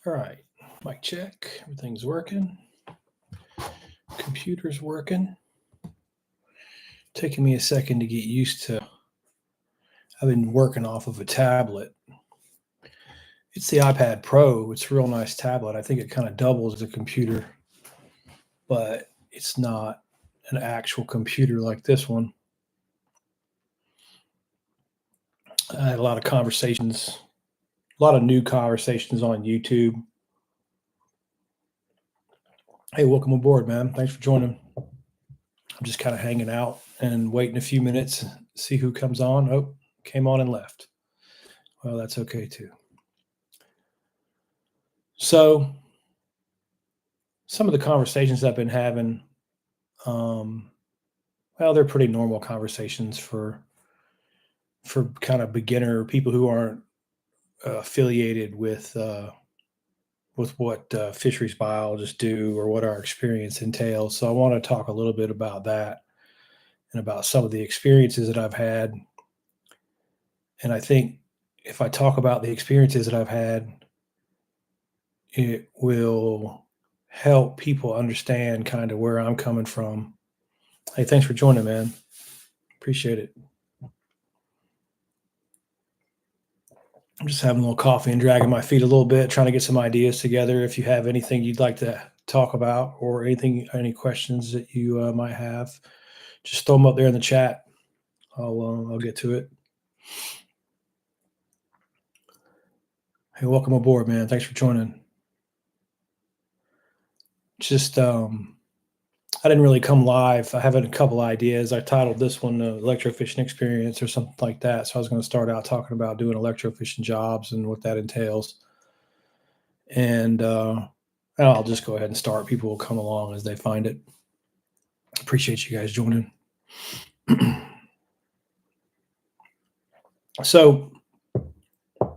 All right, mic check. Everything's working. Computer's working. Taking me a second to get used to. I've been working off of a tablet. It's the iPad Pro. It's a real nice tablet. I think it kind of doubles the computer, but it's not an actual computer like this one. I had a lot of conversations, a lot of new conversations on YouTube. Hey, welcome aboard, man. Thanks for joining. I'm just kind of hanging out and waiting a few minutes, see who comes on. Oh, came on and left. Well, that's okay too. So, some of the conversations I've been having, um, well, they're pretty normal conversations for kind of beginner people who aren't affiliated with what fisheries biologists do or what our experience entails. So, I want to talk a little bit about that and about some of the experiences that I've had. And I think if I talk about the experiences that I've had, it will help people understand kind of where I'm coming from. Hey, thanks for joining, man. Appreciate it. I'm just having a little coffee and dragging my feet a little bit, trying to get some ideas together. If you have anything you'd like to talk about or any questions that you might have, just throw them up there in the chat. I'll get to it. Hey, welcome aboard, man. Thanks for joining. Just I didn't really come live. I have a couple ideas. I titled this one the electrofishing experience or something like that. So I was going to start out talking about doing electrofishing jobs and what that entails. And I'll just go ahead and start. People will come along as they find it. Appreciate you guys joining. So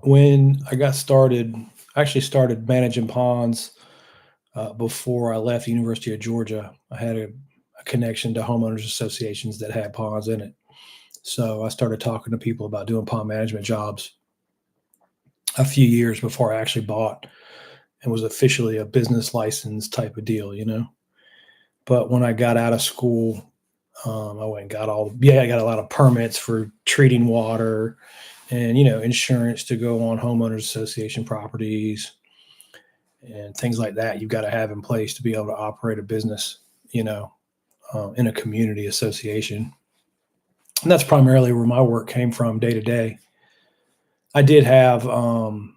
when I got started, I actually started managing ponds before I left the University of Georgia. I had a connection to homeowners associations that had ponds in it. So I started talking to people about doing pond management jobs a few years before I actually bought and was officially a business license type of deal, you know. But when I got out of school, I went and got I got a lot of permits for treating water and, insurance to go on homeowners association properties and things like that. You've got to have in place to be able to operate a business, in a community association. And that's primarily where my work came from day to day. I did have some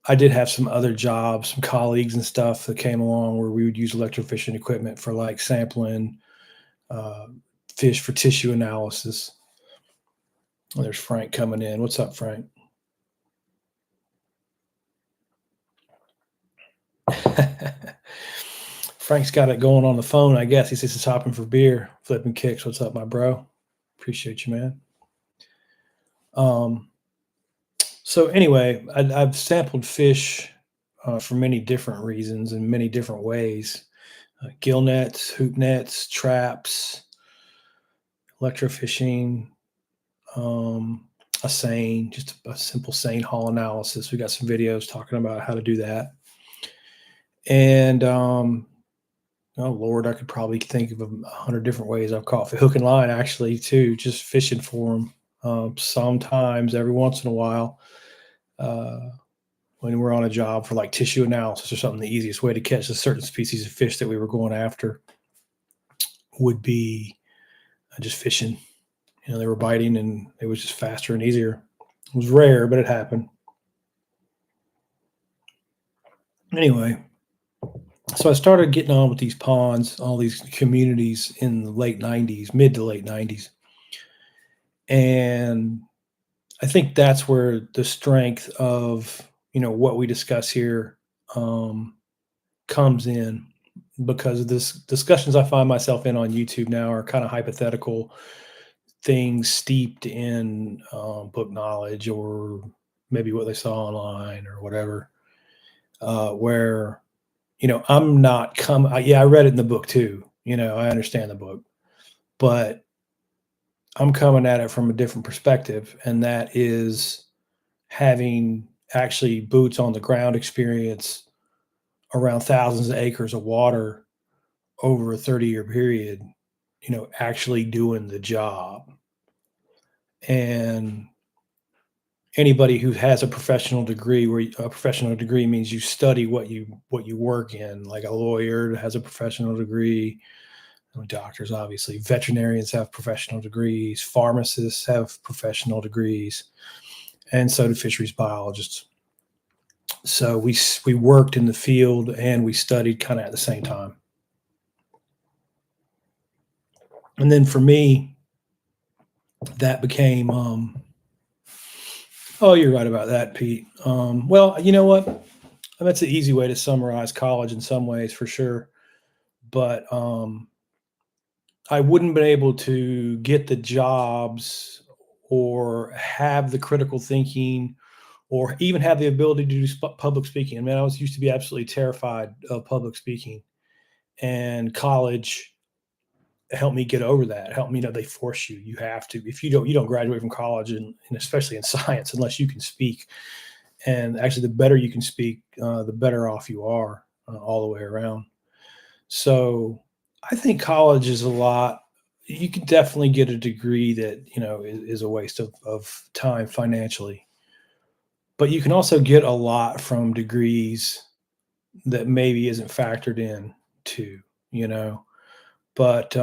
other jobs, some colleagues and stuff that came along where we would use electrofishing equipment for like sampling uh, fish for tissue analysis. Oh, there's Frank coming in. What's up, Frank? Frank's got it going on the phone, I guess. He says he's hopping for beer, flipping kicks. What's up, my bro? Appreciate you, man. Um, so anyway, I've sampled fish for many different reasons and many different ways. Gill nets, hoop nets, traps, electrofishing, a seine, just a simple seine haul analysis. We got some videos talking about how to do that. And oh Lord, I could probably think of 100 different ways I've caught hook and line actually too, just fishing for them. Sometimes, every once in a while, uh, when we're on a job for like tissue analysis or something, the easiest way to catch a certain species of fish that we were going after would be just fishing. They were biting and it was just faster and easier. It was rare, but it happened. Anyway, so I started getting on with these ponds, all these communities in the late 90s, mid to late 90s. And I think that's where the strength of, what we discuss here um, comes in, because this discussions I find myself in on YouTube now are kind of hypothetical things steeped in book knowledge or maybe what they saw online or whatever, where I'm not yeah, I read it in the book too. I understand the book, but I'm coming at it from a different perspective, and that is having actually boots on the ground experience around thousands of acres of water over a 30-year period, actually doing the job. And anybody who has a professional degree, where a professional degree means you study what you work in, like a lawyer has a professional degree, doctors, obviously, veterinarians have professional degrees, pharmacists have professional degrees, and so do fisheries biologists. So we worked in the field and we studied kind of at the same time. And then for me, that became oh, you're right about that, Pete. Well, you know what? That's an easy way to summarize college in some ways, for sure. But I wouldn't been able to get the jobs or have the critical thinking or even have the ability to do public speaking. I mean, I was used to be absolutely terrified of public speaking, and college helped me get over that. Helped me, they force you. You have to. If you don't graduate from college, and especially in science, unless you can speak. And actually, the better you can speak, the better off you are all the way around. So I think college is a lot. You can definitely get a degree that is a waste of time financially, but you can also get a lot from degrees that maybe isn't factored in too. You know, but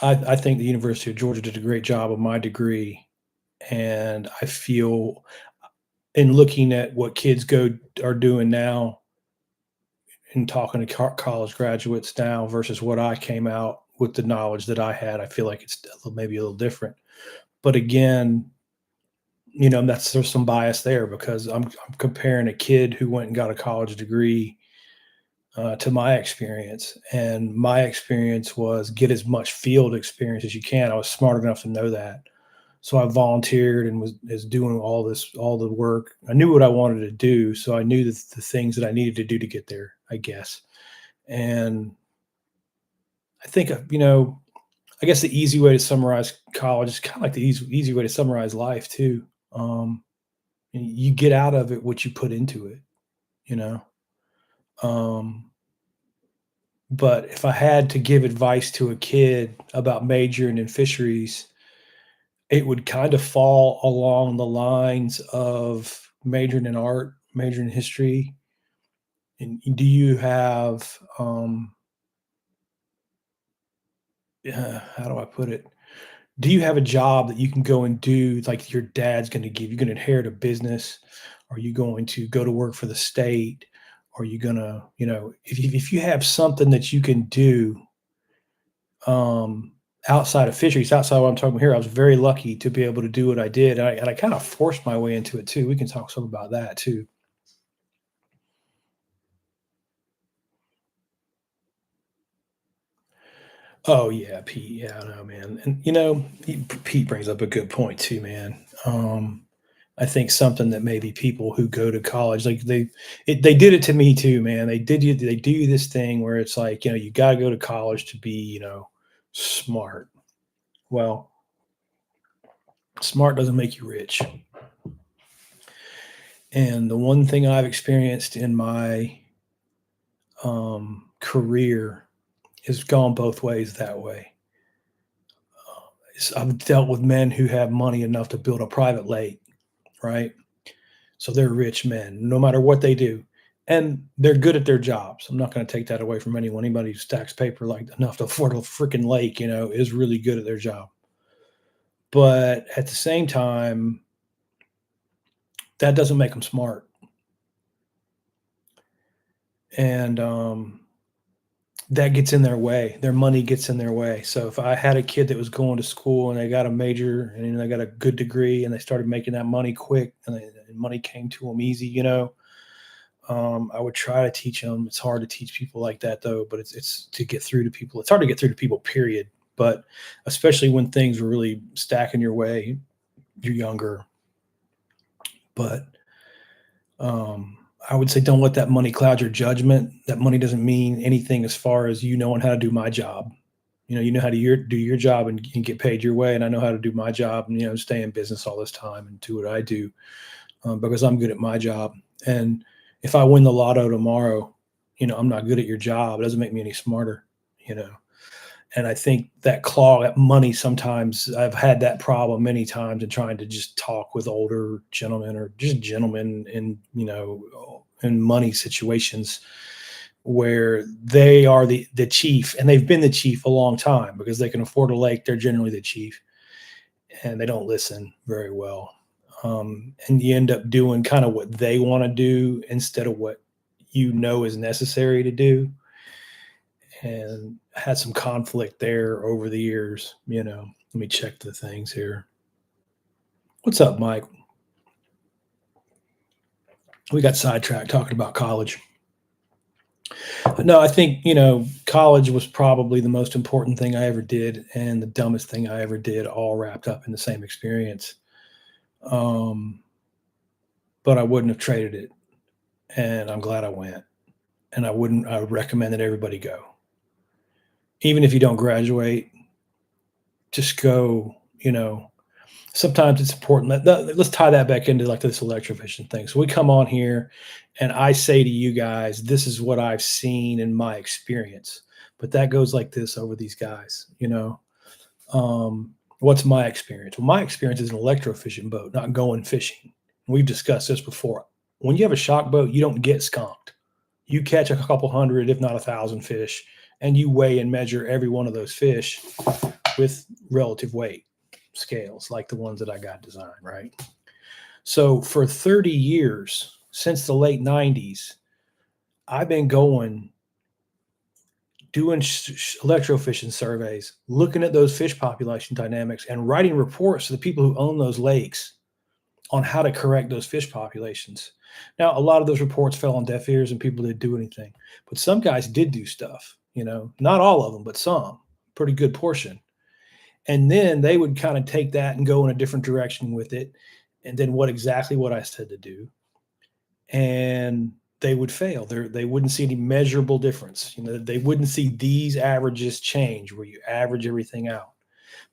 I think the University of Georgia did a great job of my degree, and I feel in looking at what kids are doing now and talking to college graduates now versus what I came out with the knowledge that I had, I feel like it's maybe a little different. But again, there's some bias there because I'm comparing a kid who went and got a college degree to my experience, and my experience was get as much field experience as you can. I was smart enough to know that, so I volunteered and was doing all the work. I knew what I wanted to do, so I knew the things that I needed to do to get there, I guess. And I think, I guess the easy way to summarize college is kind of like the easy way to summarize life too. Um, you get out of it what you put into it, you know. Um, but if I had to give advice to a kid about majoring in fisheries, it would kind of fall along the lines of majoring in art, majoring in history. And do you have, how do I put it? Do you have a job that you can go and do like your dad's going to give? You're going to inherit a business? Are you going to go to work for the state? Are you going to, if you have something that you can do um, outside of fisheries, outside of what I'm talking about here, I was very lucky to be able to do what I did. And I kind of forced my way into it too. We can talk some about that too. Oh yeah, Pete. Yeah, I know, man. And Pete brings up a good point too, man. I think something that maybe people who go to college, like they did it to me too, man. They do this thing where it's like, you got to go to college to be, smart. Well, smart doesn't make you rich. And the one thing I've experienced in my career has gone both ways that way. I've dealt with men who have money enough to build a private lake, right? So they're rich men, no matter what they do. And they're good at their jobs. I'm not going to take that away from anyone. Anybody who stacks paper like enough to afford a freaking lake, is really good at their job. But at the same time, that doesn't make them smart. And that gets in their way. Their money gets in their way. So if I had a kid that was going to school and they got a major and they got a good degree and they started making that money quick and money came to them easy, I would try to teach them. It's hard to teach people like that though, but it's to get through to people. It's hard to get through to people, period. But especially when things were really stacking your way, you're younger. But I would say don't let that money cloud your judgment. That money doesn't mean anything as far as knowing how to do my job. You know how to do your job and get paid your way, and I know how to do my job and stay in business all this time and do what I do. because I'm good at my job. And if I win the lotto tomorrow, I'm not good at your job. It doesn't make me any smarter, you know. And I think that claw at money, sometimes I've had that problem many times in trying to just talk with older gentlemen or just gentlemen in money situations where they are the chief, and they've been the chief a long time because they can afford a lake. They're generally the chief, and they don't listen very well. And you end up doing kind of what they want to do instead of what is necessary to do. And had some conflict there over the years. Let me check the things here. What's up, Mike? We got sidetracked talking about college. No, I think, college was probably the most important thing I ever did and the dumbest thing I ever did, all wrapped up in the same experience. But I wouldn't have traded it. And I'm glad I went. And I would recommend that everybody go. Even if you don't graduate, just go, sometimes it's important. Let's tie that back into like this electrofishing thing. So we come on here and I say to you guys, this is what I've seen in my experience, but that goes like this over these guys, what's my experience? Well, my experience is an electrofishing boat, not going fishing. We've discussed this before. When you have a shock boat, you don't get skunked. You catch a couple hundred, if not 1,000 fish, and you weigh and measure every one of those fish with relative weight scales like the ones that I got designed, right? So for 30 years, since the late 90s, I've been doing electrofishing surveys, looking at those fish population dynamics and writing reports to the people who own those lakes on how to correct those fish populations. Now, a lot of those reports fell on deaf ears and people didn't do anything, but some guys did do stuff, not all of them, but some, pretty good portion. And then they would kind of take that and go in a different direction with it. And then what I said to do. And they would fail. They wouldn't see any measurable difference. They wouldn't see these averages change where you average everything out.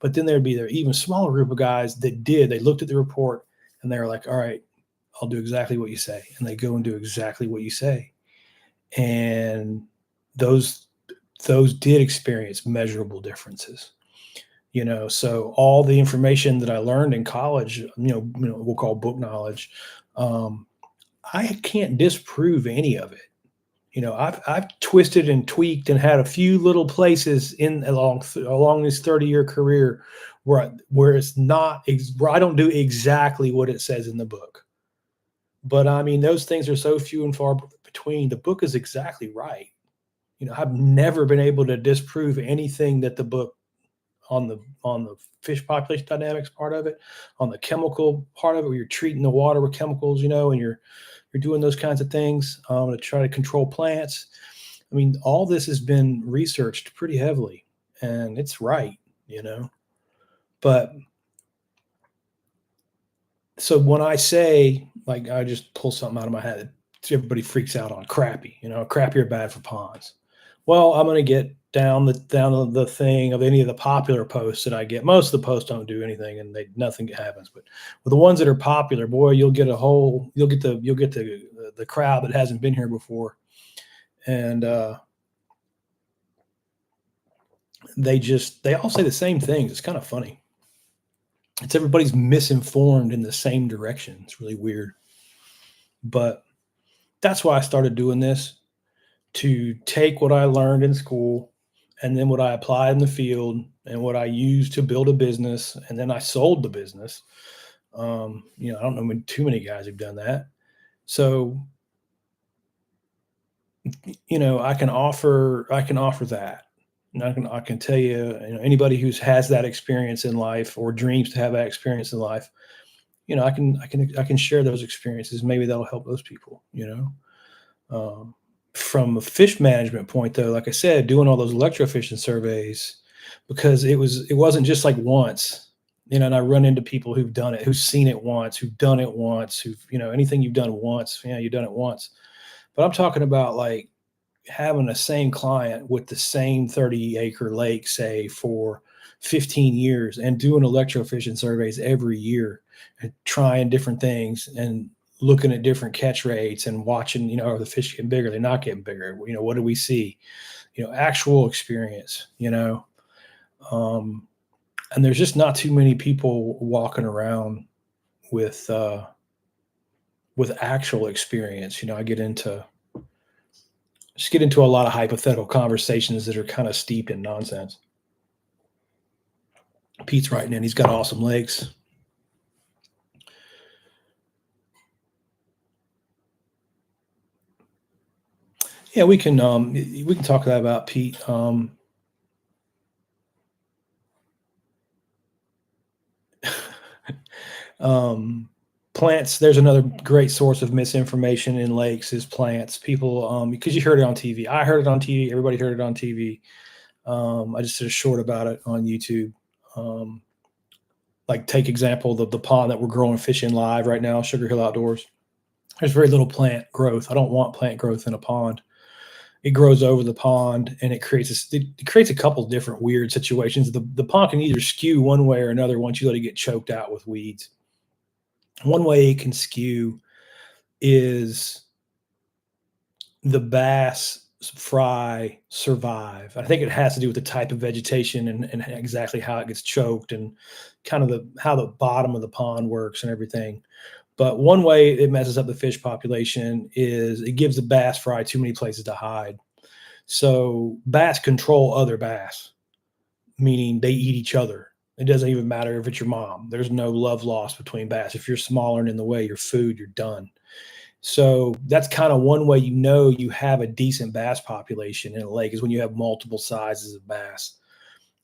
But then there'd be their even smaller group of guys that did. They looked at the report and they were like, all right, I'll do exactly what you say. And they go and do exactly what you say. And those did experience measurable differences. So all the information that I learned in college, we'll call book knowledge, I can't disprove any of it. I've twisted and tweaked and had a few little places along this 30-year career where it's not where I don't do exactly what it says in the book. But I mean, those things are so few and far between. The book is exactly right. I've never been able to disprove anything that the book on the fish population dynamics part of it, on the chemical part of it, where you're treating the water with chemicals, and you're doing those kinds of things to try to control plants. I mean, all this has been researched pretty heavily, and it's right, But so when I say, like, I just pull something out of my head, everybody freaks out on crappie, crappie are bad for ponds. Well, I'm going to get down the thing of any of the popular posts that I get. Most of the posts don't do anything, and nothing happens. But with the ones that are popular, boy, you'll get the crowd that hasn't been here before, and they all say the same things. It's kind of funny. It's everybody's misinformed in the same direction. It's really weird, but that's why I started doing this, to take what I learned in school and then what I applied in the field and what I used to build a business. And then I sold the business. I don't know too many guys who've done that. So, I can offer that. And I can tell you, anybody who has that experience in life or dreams to have that experience in life, I can share those experiences. Maybe that'll help those people, From a fish management point, though, like I said, doing all those electrofishing surveys, because it wasn't just like once, and I run into people who've done it, who've seen it once, who've done it once, who've, anything you've done once, you've done it once. But I'm talking about like having the same client with the same 30-acre lake, say, for 15 years and doing electrofishing surveys every year and trying different things. And looking at different catch rates and watching, are the fish getting bigger? They're not getting bigger. What do we see? Actual experience, um, and there's just not too many people walking around with, actual experience. I get into a lot of hypothetical conversations that are kind of steeped in nonsense. Pete's writing in. He's got awesome lakes. Yeah, we can talk about Pete. Um, Plants. There's another great source of misinformation in lakes is plants. People, because you heard it on TV. I heard it on TV. Everybody heard it on TV. I just did a short about it on YouTube. Um, like take example the pond that we're growing fish in live right now, Sugar Hill Outdoors. There's very little plant growth. I don't want plant growth in a pond. It grows over the pond and it creates a couple different weird situations. The pond can either skew one way or another once you let it get choked out with weeds. One way it can skew is the bass fry survive. I think it has to do with the type of vegetation and exactly how it gets choked and kind of how the bottom of the pond works and everything. But one way it messes up the fish population is it gives the bass fry too many places to hide. So bass control other bass, meaning they eat each other. It doesn't even matter if it's your mom. There's no love lost between bass. If you're smaller and in the way, your food, you're done. So that's kind of one way you have a decent bass population in a lake is when you have multiple sizes of bass.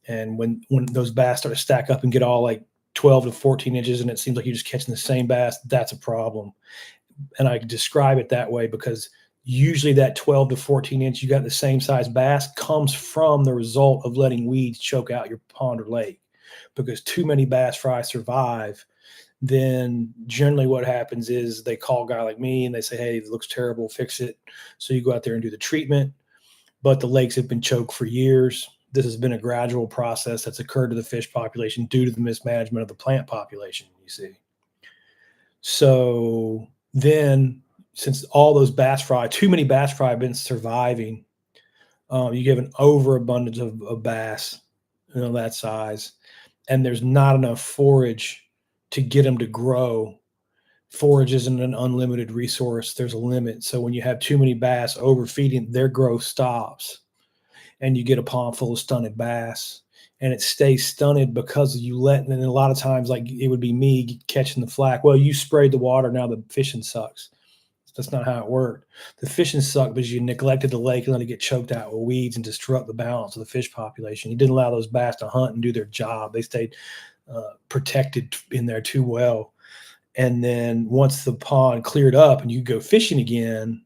And when those bass start to stack up and get all like 12 to 14 inches and it seems like you're just catching the same bass, that's a problem. And I describe it that way because usually that 12 to 14 inch, you got the same size bass comes from the result of letting weeds choke out your pond or lake. Because too many bass fry survive, then generally what happens is they call a guy like me and they say, hey, it looks terrible, fix it. So you go out there and do the treatment, but the lakes have been choked for years. This has been a gradual process that's occurred to the fish population due to the mismanagement of the plant population, you see. So then, since all those too many bass fry have been surviving, you give an overabundance of bass, that size, and there's not enough forage to get them to grow. Forage isn't an unlimited resource. There's a limit. So when you have too many bass overfeeding, their growth stops and you get a pond full of stunted bass. And it stays stunted because and a lot of times, like it would be me catching the flack. Well, you sprayed the water, now the fishing sucks. That's not how it worked. The fishing sucked because you neglected the lake and let it get choked out with weeds and disrupt the balance of the fish population. You didn't allow those bass to hunt and do their job. They stayed protected in there too well. And then once the pond cleared up and you go fishing again,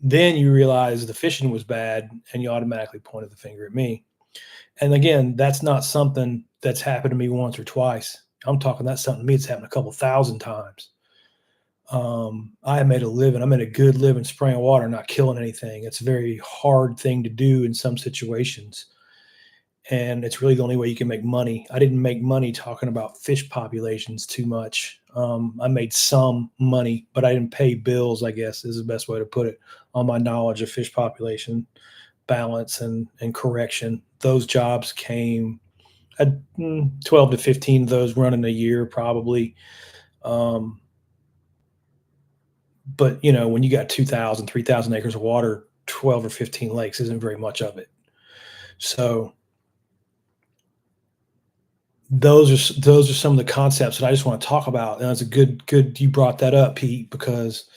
then you realize the fishing was bad and you automatically pointed the finger at me. And again, that's not something that's happened to me once or twice. I'm talking that's something to me that's happened a couple thousand times. I made a living. I made a good living spraying water, not killing anything. It's a very hard thing to do in some situations. And it's really the only way you can make money. I didn't make money talking about fish populations too much. I made some money, but I didn't pay bills, I guess is the best way to put it, on my knowledge of fish population balance and correction. Those jobs came at 12 to 15 of those running a year probably. But when you got 2,000, 3,000 acres of water, 12 or 15 lakes isn't very much of it. So those are some of the concepts that I just want to talk about. And it's a good you brought that up, Pete, because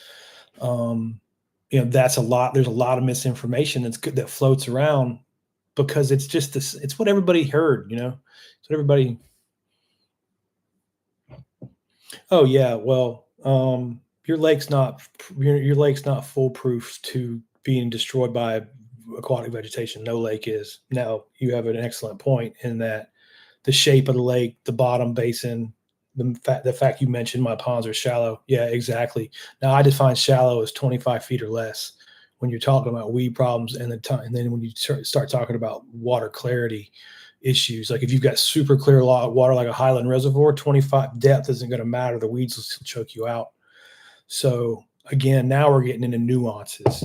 that's a lot. There's a lot of misinformation that floats around because it's just this. It's what everybody heard. It's what everybody. Oh yeah, well, your lake's not foolproof to being destroyed by aquatic vegetation. No lake is. Now you have an excellent point in that the shape of the lake, the bottom basin, the fact you mentioned my ponds are shallow. Yeah, exactly. Now I define shallow as 25 feet or less when you're talking about weed problems, and then when you start talking about water clarity issues, like if you've got super clear water like a Highland reservoir, 25 depth isn't going to matter. The weeds will still choke you out. So again, now we're getting into nuances,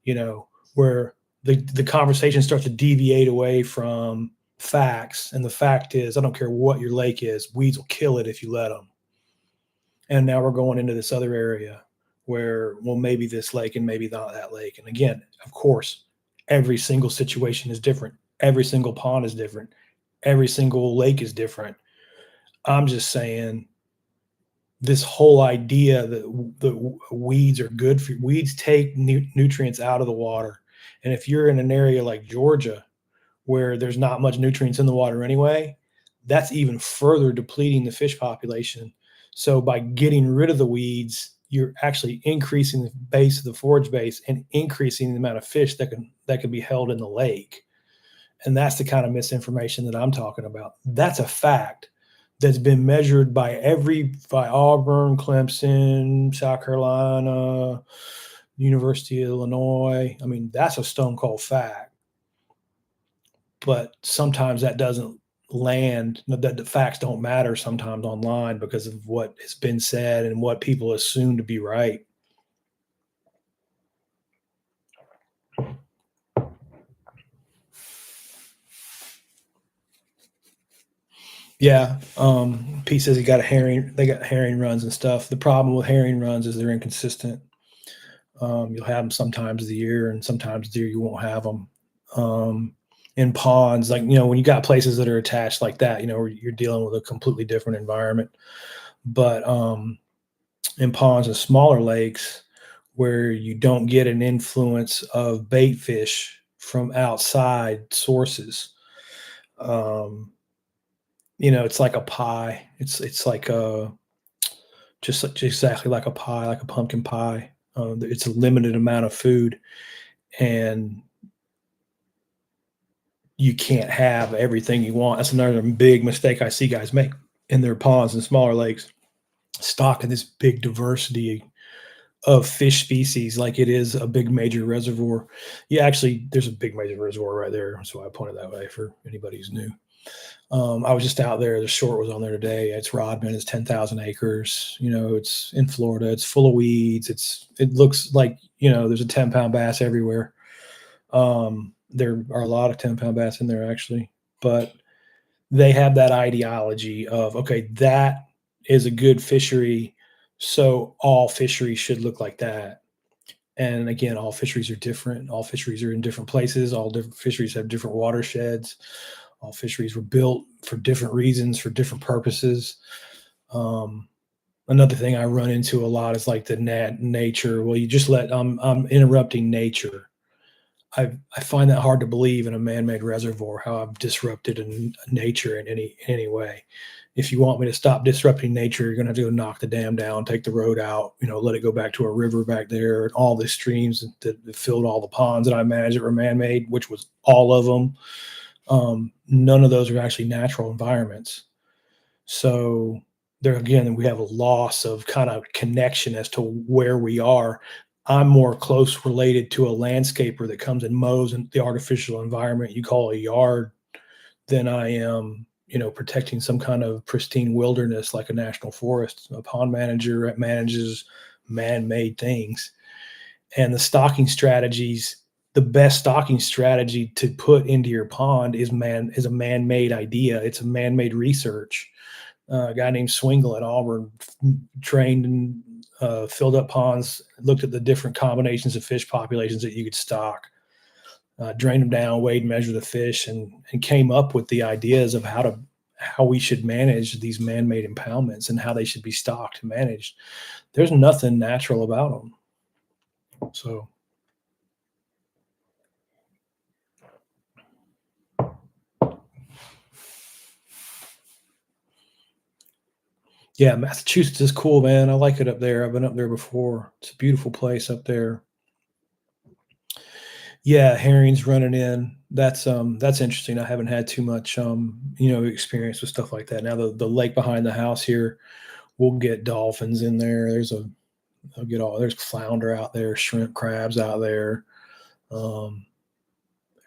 you know, where the conversation starts to deviate away from facts. And the fact is, I don't care what your lake is, weeds will kill it if you let them. And now we're going into this other area where, well, maybe this lake and maybe not that lake. And again, of course, every single situation is different. Every single pond is different. Every single lake is different. I'm just saying, this whole idea that the weeds are good for weeds take nutrients out of the water. And if you're in an area like Georgia where there's not much nutrients in the water anyway, that's even further depleting the fish population. So by getting rid of the weeds, you're actually increasing the base of the forage base and increasing the amount of fish that can be held in the lake. And that's the kind of misinformation that I'm talking about. That's a fact that's been measured by Auburn, Clemson, South Carolina, University of Illinois. I mean, that's a stone cold fact. But sometimes that doesn't land, that the facts don't matter sometimes online because of what has been said and what people assume to be right. Yeah. Pete says they got herring runs and stuff. The problem with herring runs is they're inconsistent. You'll have them sometimes of the year, and sometimes of the year you won't have them. In ponds, like, when you got places that are attached like that, you're dealing with a completely different environment. But in ponds and smaller lakes, where you don't get an influence of bait fish from outside sources, um, it's like a pie. It's like a just exactly like a pie, like a pumpkin pie. It's a limited amount of food, and you can't have everything you want. That's another big mistake I see guys make in their ponds and smaller lakes, stocking this big diversity of fish species like it is a big major reservoir. Yeah, actually, there's a big major reservoir right there, so I pointed that way for anybody who's new. I was just out there. The short was on there today. It's Rodman. It's 10,000 acres. It's in Florida. It's full of weeds. It looks like, there's a 10-pound bass everywhere. There are a lot of 10-pound bass in there actually, but they have that ideology of, okay, that is a good fishery, so all fisheries should look like that. And again, all fisheries are different. All fisheries are in different places. All different fisheries have different watersheds. All fisheries were built for different reasons, for different purposes. Another thing I run into a lot is like the nature. Well, you just I'm interrupting nature. I find that hard to believe in a man-made reservoir, how I've disrupted nature in any way. If you want me to stop disrupting nature, you're going to have to go knock the dam down, take the road out, let it go back to a river back there, and all the streams that filled all the ponds that I managed that were man-made, which was all of them. None of those are actually natural environments. So there again, we have a loss of kind of connection as to where we are. I'm more close related to a landscaper that comes and mows in the artificial environment you call a yard than I am, protecting some kind of pristine wilderness like a national forest. A pond manager manages man-made things. And the best stocking strategy to put into your pond is a man-made idea. It's a man-made research. A guy named Swingle at Auburn trained and filled up ponds, looked at the different combinations of fish populations that you could stock, drained them down, weighed and measured the fish, and came up with the ideas of how we should manage these man-made impoundments and how they should be stocked and managed. There's nothing natural about them. So yeah, Massachusetts is cool, man. I like it up there. I've been up there before. It's a beautiful place up there. Yeah, herring's running in. That's interesting. I haven't had too much experience with stuff like that. Now the lake behind the house here, we'll get dolphins in there. There's flounder out there, shrimp, crabs out there.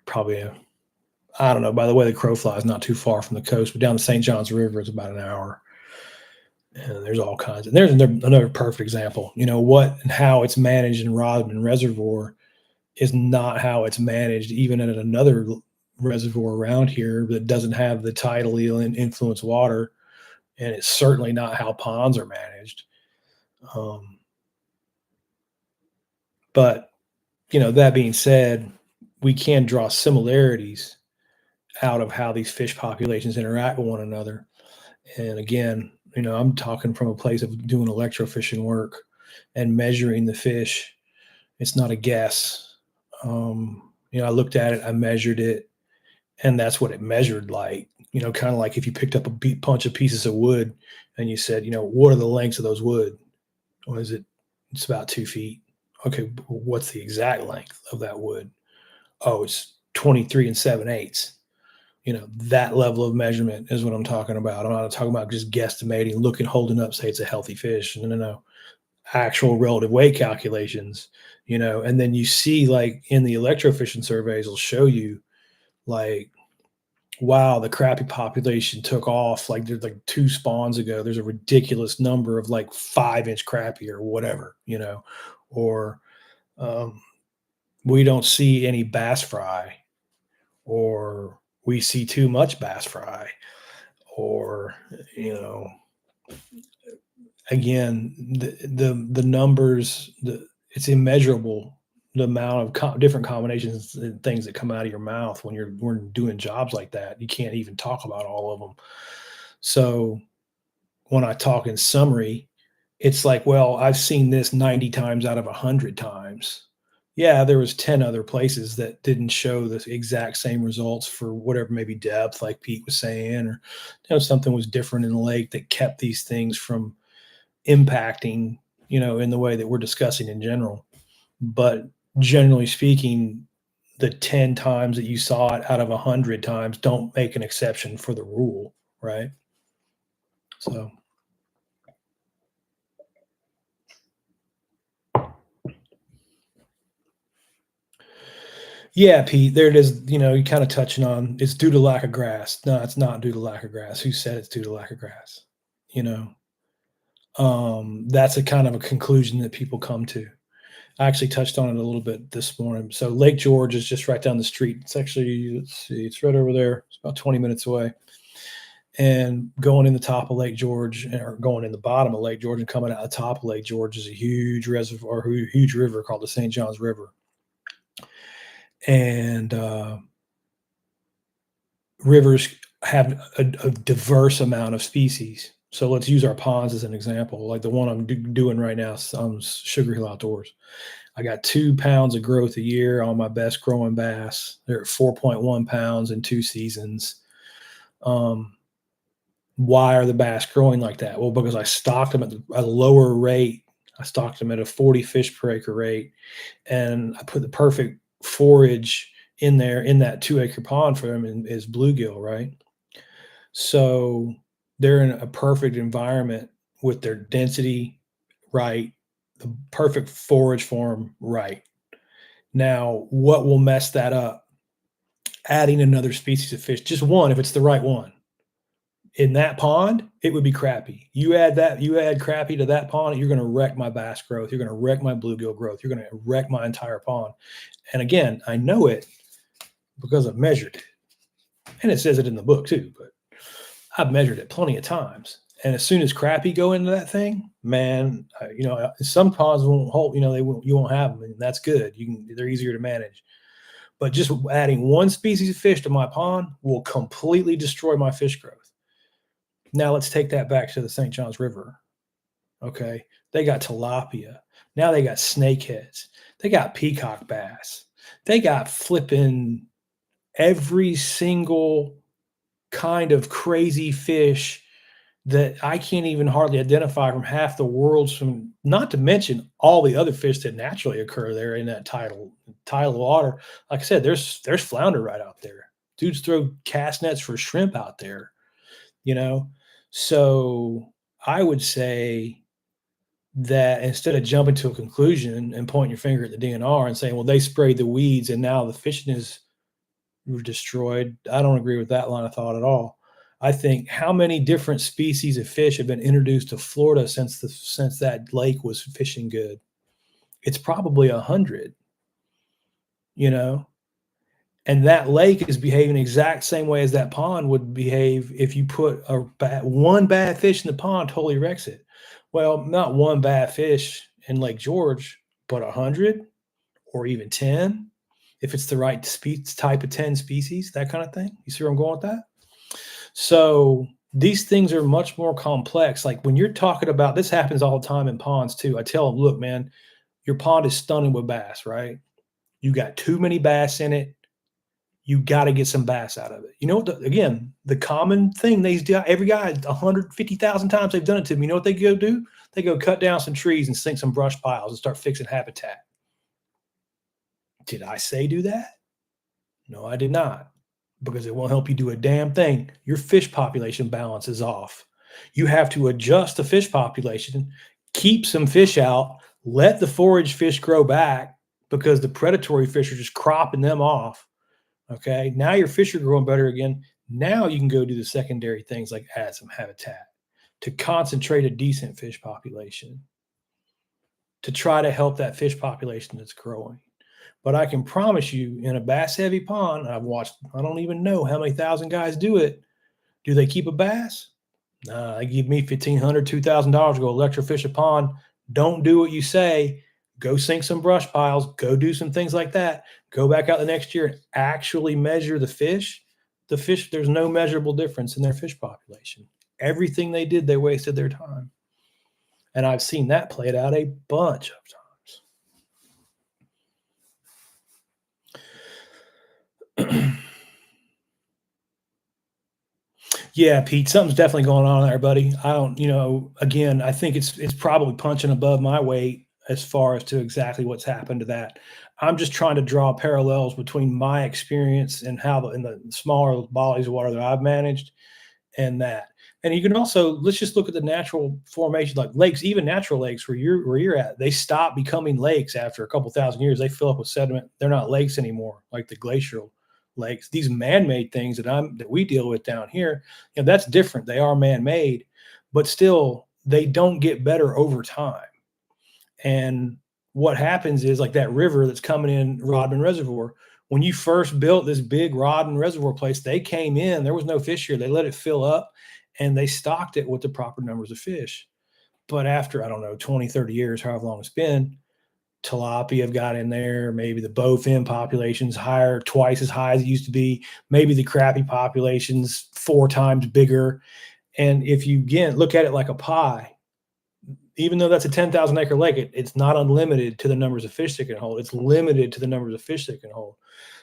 Probably I don't know. By the way, the crow flies not too far from the coast, but down the St. Johns River is about an hour. And there's all kinds. And there's another perfect example. What and how it's managed in Rodman Reservoir is not how it's managed even at another reservoir around here that doesn't have the tidally influence water, and it's certainly not how ponds are managed. Um, but that being said, we can draw similarities out of how these fish populations interact with one another. And again, I'm talking from a place of doing electrofishing work and measuring the fish. It's not a guess. I looked at it, I measured it, and that's what it measured like. Kind of like if you picked up a bunch of pieces of wood and you said, what are the lengths of those wood? What is it? It's about 2 feet. Okay, what's the exact length of that wood? Oh, it's 23 and 7/8. That level of measurement is what I'm talking about. I'm not talking about just guesstimating, looking, holding up, say it's a healthy fish. No, no, no. Actual relative weight calculations, and then you see like in the electrofishing surveys, will show you like, wow, the crappie population took off. Like there's like 2 spawns ago, there's a ridiculous number of like 5-inch crappie or whatever, or um, we don't see any bass fry, or we see too much bass fry, or you know again, the numbers, it's immeasurable, the amount of different combinations and things that come out of your mouth when we're doing jobs like that. You can't even talk about all of them. So when I talk in summary, it's like, well, I've seen this 90 times out of 100 times. Yeah, there was 10 other places that didn't show the exact same results for whatever, maybe depth, like Pete was saying, or something was different in the lake that kept these things from impacting, in the way that we're discussing in general. But generally speaking, the 10 times that you saw it out of 100 times don't make an exception for the rule, right? So, yeah, Pete, there it is. You kind of touching on it's due to lack of grass. No, it's not due to lack of grass. Who said it's due to lack of grass? You know, that's a kind of a conclusion that people come to. I actually touched on it a little bit this morning. So Lake George is just right down the street. It's actually, let's see, it's right over there. It's about 20 minutes away. And going in the top of Lake George, or going in the bottom of Lake George and coming out the top of Lake George, is a huge reservoir, huge river called the St. Johns River. And rivers have a diverse amount of species. So let's use our ponds as an example. Like the one I'm doing right now, Sugar Hill Outdoors. I got 2 pounds of growth a year on my best growing bass. They're at 4.1 pounds in 2 seasons. Why are the bass growing like that? Well, because I stocked them at a lower rate. I stocked them at a 40 fish per acre rate, and I put the perfect forage in there in that 2-acre pond for them is bluegill, right? So they're in a perfect environment with their density right, the perfect forage form right. Now, what will mess that up? Adding another species of fish, just one, if it's the right one. In that pond, it would be crappie. You add crappie to that pond, you're going to wreck my bass growth. You're going to wreck my bluegill growth. You're going to wreck my entire pond. And again, I know it because I've measured it. And it says it in the book too, but I've measured it plenty of times. And as soon as crappie go into that thing, man, some ponds won't hold, you won't have them, and that's good. They're easier to manage. But just adding one species of fish to my pond will completely destroy my fish growth. Now let's take that back to the St. Johns River. Okay. They got tilapia. Now they got snakeheads. They got peacock bass. They got flipping every single kind of crazy fish that I can't even hardly identify from half the world's, from not to mention all the other fish that naturally occur there in that tidal water. Like I said, there's flounder right out there. Dudes throw cast nets for shrimp out there, you know. So I would say that instead of jumping to a conclusion and pointing your finger at the DNR and saying, well, they sprayed the weeds and now the fishing is destroyed, I don't agree with that line of thought at all. I think how many different species of fish have been introduced to Florida since that lake was fishing good? It's probably 100, you know? And that lake is behaving the exact same way as that pond would behave if you put one bad fish in the pond, totally wrecks it. Well, not one bad fish in Lake George, but 100 or even 10, if it's the right type of 10 species, that kind of thing. You see where I'm going with that? So these things are much more complex. Like when you're talking about this happens all the time in ponds too. I tell them, look, man, your pond is stunning with bass, right? You got too many bass in it. You got to get some bass out of it. You know what? Again, the common thing they do, every guy 150,000 times they've done it to me. You know what they go do? They go cut down some trees and sink some brush piles and start fixing habitat. Did I say do that? No, I did not, because it won't help you do a damn thing. Your fish population balance is off. You have to adjust the fish population, keep some fish out, let the forage fish grow back because the predatory fish are just cropping them off. Okay. Now your fish are growing better again. Now you can go do the secondary things like add some habitat to concentrate a decent fish population to try to help that fish population that's growing. But I can promise you, in a bass heavy pond, I've watched, I don't even know how many thousand guys do it. Do they keep a bass? Nah, they give me $1,500, $2,000 to go electrofish a pond. Don't do what you say. Go sink some brush piles. Go do some things like that. Go back out the next year and actually measure the fish. The fish, there's no measurable difference in their fish population. Everything they did, they wasted their time. And I've seen that played out a bunch of times. Yeah, Pete, something's definitely going on there, buddy. I don't, again, I think it's probably punching above my weight as far as to exactly what's happened to that. I'm just trying to draw parallels between my experience and how in the smaller bodies of water that I've managed and that. And you can also, let's just look at the natural formation, like lakes, even natural lakes where you're at. They stop becoming lakes after a couple thousand years. They fill up with sediment. They're not lakes anymore, like the glacial lakes. These man-made things that we deal with down here, that's different. They are man-made, but still they don't get better over time. And what happens is, like that river that's coming in Rodman Reservoir, when you first built this big Rodman Reservoir place, they came in, there was no fish here. They let it fill up and they stocked it with the proper numbers of fish. But after, I don't know, 20, 30 years, however long it's been, tilapia have got in there. Maybe the bowfin population's higher, twice as high as it used to be. Maybe the crappie population's 4 times bigger. And if you, again, look at it like a pie, even though that's a 10,000 acre lake, it's not unlimited to the numbers of fish that can hold. It's limited to the numbers of fish that can hold.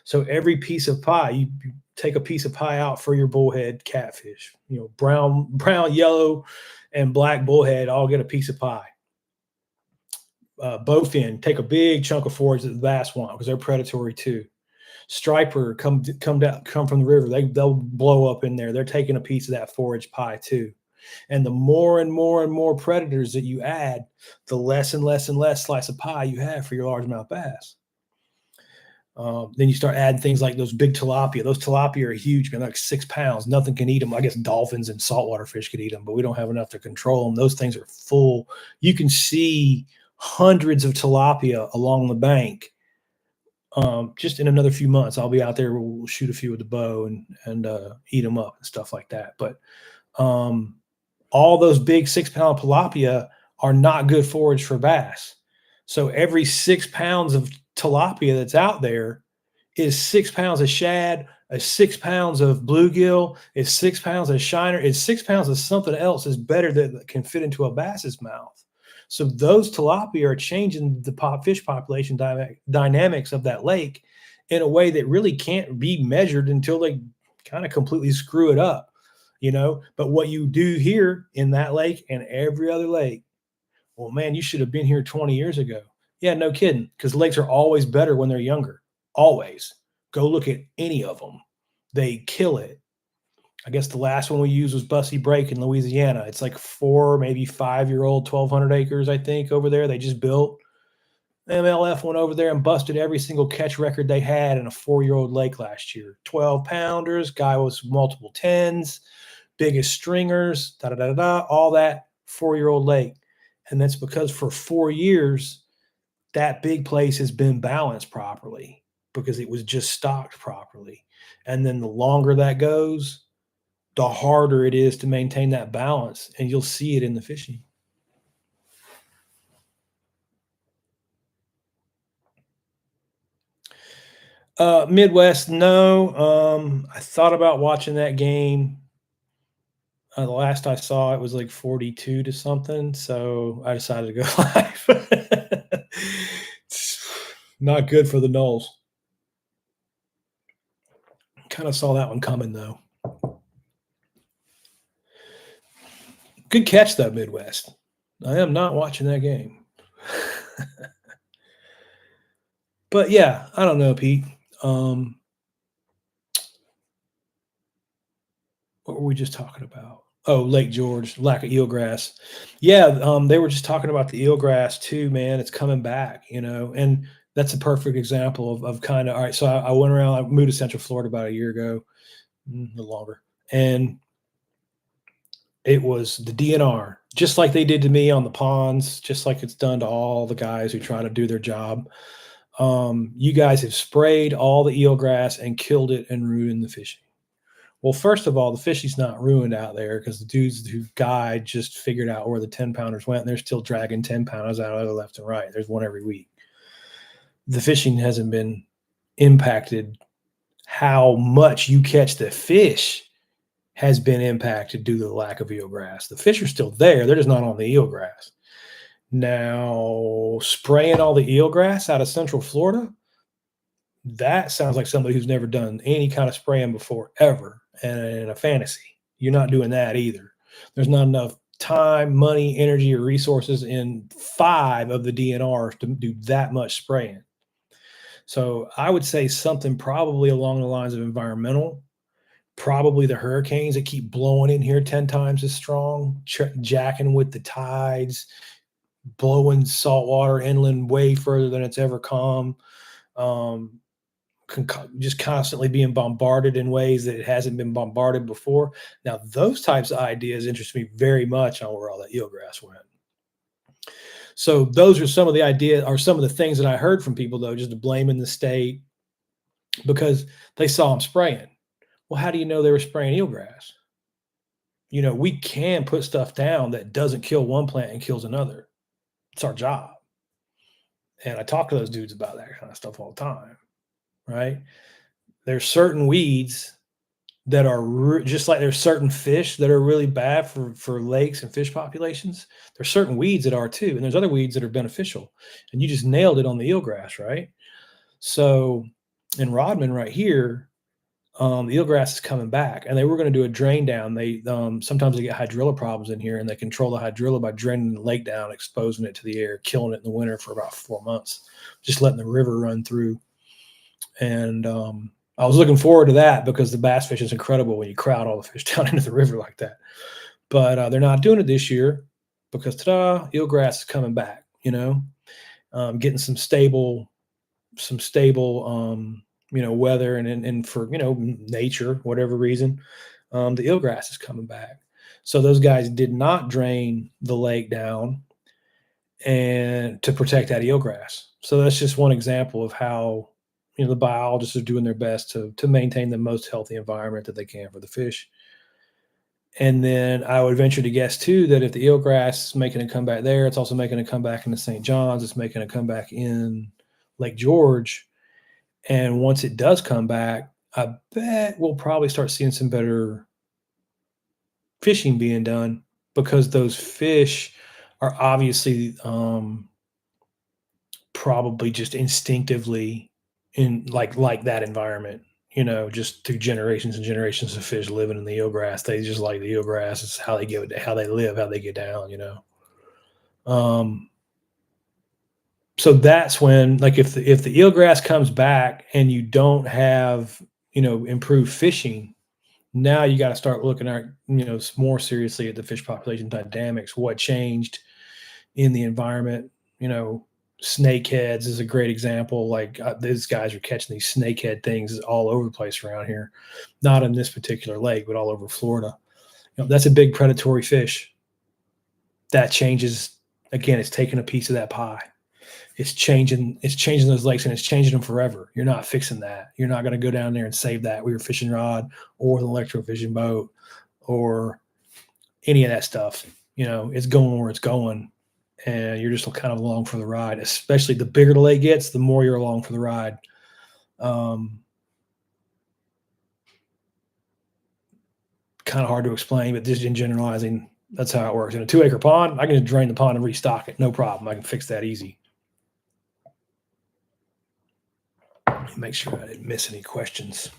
So every piece of pie, you take a piece of pie out for your bullhead catfish, brown, yellow, and black bullhead all get a piece of pie. Bowfin, take a big chunk of forage that the bass want because they're predatory too. Striper come from the river. They'll blow up in there. They're taking a piece of that forage pie too. And the more and more and more predators that you add, the less and less and less slice of pie you have for your largemouth bass. Then you start adding things like those big tilapia. Those tilapia are huge, man, like 6 pounds. Nothing can eat them. I guess dolphins and saltwater fish could eat them, but we don't have enough to control them. Those things are full. You can see hundreds of tilapia along the bank. Just in another few months, I'll be out there. We'll shoot a few with the bow and eat them up and stuff like that. But all those big 6-pound tilapia are not good forage for bass. So every 6 pounds of tilapia that's out there is 6 pounds of shad, 6 pounds of bluegill, is 6 pounds of shiner, is 6 pounds of something else is better that can fit into a bass's mouth. So those tilapia are changing the fish population dynamics of that lake in a way that really can't be measured until they kind of completely screw it up. But what you do here in that lake and every other lake, well, man, you should have been here 20 years ago. Yeah, no kidding, because lakes are always better when they're younger. Always. Go look at any of them. They kill it. I guess the last one we used was Bussy Break in Louisiana. It's like 4, maybe 5-year-old, 1,200 acres, I think, over there. They just built. MLF went over there and busted every single catch record they had in a 4-year-old lake last year. 12 pounders, guy was multiple 10s. biggest stringers, da da da da, all that 4-year-old lake. And that's because for 4 years, that big place has been balanced properly because it was just stocked properly. And then the longer that goes, the harder it is to maintain that balance. And you'll see it in the fishing. Midwest, no. I thought about watching that game. The last I saw, it was like 42 to something, so I decided to go live. It's not good for the Knolls. Kind of saw that one coming though. Good catch though, Midwest. I am not watching that game. But yeah, I don't know, Pete. Um, what were we just talking about? Oh, Lake George, lack of eelgrass. Yeah, they were just talking about the eelgrass too, man. It's coming back, and that's a perfect example of kind of all right. So I went around, I moved to Central Florida about a year ago, a little longer, and it was the DNR, just like they did to me on the ponds, just like it's done to all the guys who try to do their job. You guys have sprayed all the eelgrass and killed it and ruined the fishing. Well, first of all, the fishing's not ruined out there because the dudes who guide just figured out where the 10-pounders went, and they're still dragging 10-pounders out of the left and right. There's one every week. The fishing hasn't been impacted. How much you catch the fish has been impacted due to the lack of eelgrass. The fish are still there. They're just not on the eelgrass. Now, spraying all the eelgrass out of Central Florida, that sounds like somebody who's never done any kind of spraying before, ever, and in a fantasy. You're not doing that either. There's not enough time, money, energy, or resources in 5 of the DNRs to do that much spraying. So I would say something probably along the lines of environmental, probably the hurricanes that keep blowing in here 10 times as strong, jacking with the tides, blowing salt water inland way further than it's ever come. Um, just constantly being bombarded in ways that it hasn't been bombarded before. Now, those types of ideas interest me very much on where all that eelgrass went. So those are some of the ideas or some of the things that I heard from people, though, just blaming the state because they saw them spraying. Well, how do you know they were spraying eelgrass? We can put stuff down that doesn't kill one plant and kills another. It's our job. And I talk to those dudes about that kind of stuff all the time, right? There's certain weeds that are just like there's certain fish that are really bad for lakes and fish populations. There's certain weeds that are too, and there's other weeds that are beneficial. And you just nailed it on the eelgrass, right? So in Rodman right here, the eelgrass is coming back, and they were going to do a drain down. They sometimes they get hydrilla problems in here, and they control the hydrilla by draining the lake down, exposing it to the air, killing it in the winter for about 4 months, just letting the river run through. And I was looking forward to that because the bass fish is incredible when you crowd all the fish down into the river like that. But they're not doing it this year because ta-da, eelgrass is coming back. Getting some stable weather and for nature, whatever reason, the eelgrass is coming back. So those guys did not drain the lake down and to protect that eelgrass. So that's just one example of how the biologists are doing their best to maintain the most healthy environment that they can for the fish. And then I would venture to guess too that if the eelgrass is making a comeback there, it's also making a comeback in the St. John's. It's making a comeback in Lake George. And once it does come back, I bet we'll probably start seeing some better fishing being done because those fish are obviously probably just instinctively in like that environment, just through generations and generations of fish living in the eelgrass. They just like the eelgrass. It's how they how they live, how they get down. So that's when, like, if the eelgrass comes back and you don't have improved fishing, now you got to start looking at more seriously at the fish population dynamics. What changed in the environment? Snakeheads is a great example. Like these guys are catching these snakehead things all over the place around here, not in this particular lake, but all over Florida. That's a big predatory fish. That changes, again, it's taking a piece of that pie. It's changing those lakes, and it's changing them forever. You're not fixing that. You're not going to go down there and save that with your fishing rod or the electrofishing boat or any of that stuff. It's going where it's going, and you're just kind of along for the ride. Especially the bigger the lake gets, the more you're along for the ride. Kind of hard to explain, but just in generalizing, that's how it works. In a 2-acre pond, I can just drain the pond and restock it. No problem. I can fix that easy. Make sure I didn't miss any questions.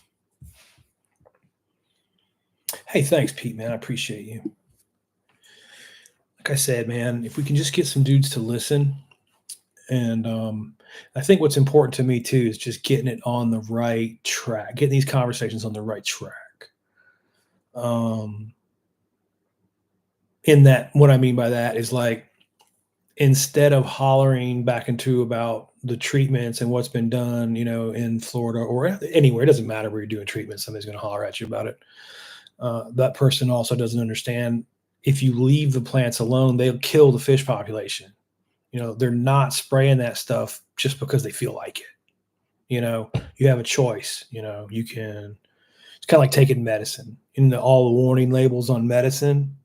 Hey, thanks, Pete, man. I appreciate you. Like I said, man, if we can just get some dudes to listen, and I think what's important to me too is just getting it on the right track, getting these conversations on the right track. In that, what I mean by that is, like, instead of hollering back into about the treatments and what's been done, in Florida or anywhere, it doesn't matter where you're doing treatment, somebody's going to holler at you about it. That person also doesn't understand, if you leave the plants alone, they'll kill the fish population. They're not spraying that stuff just because they feel like it. You have a choice. You can, it's kind of like taking medicine. All the warning labels on medicine,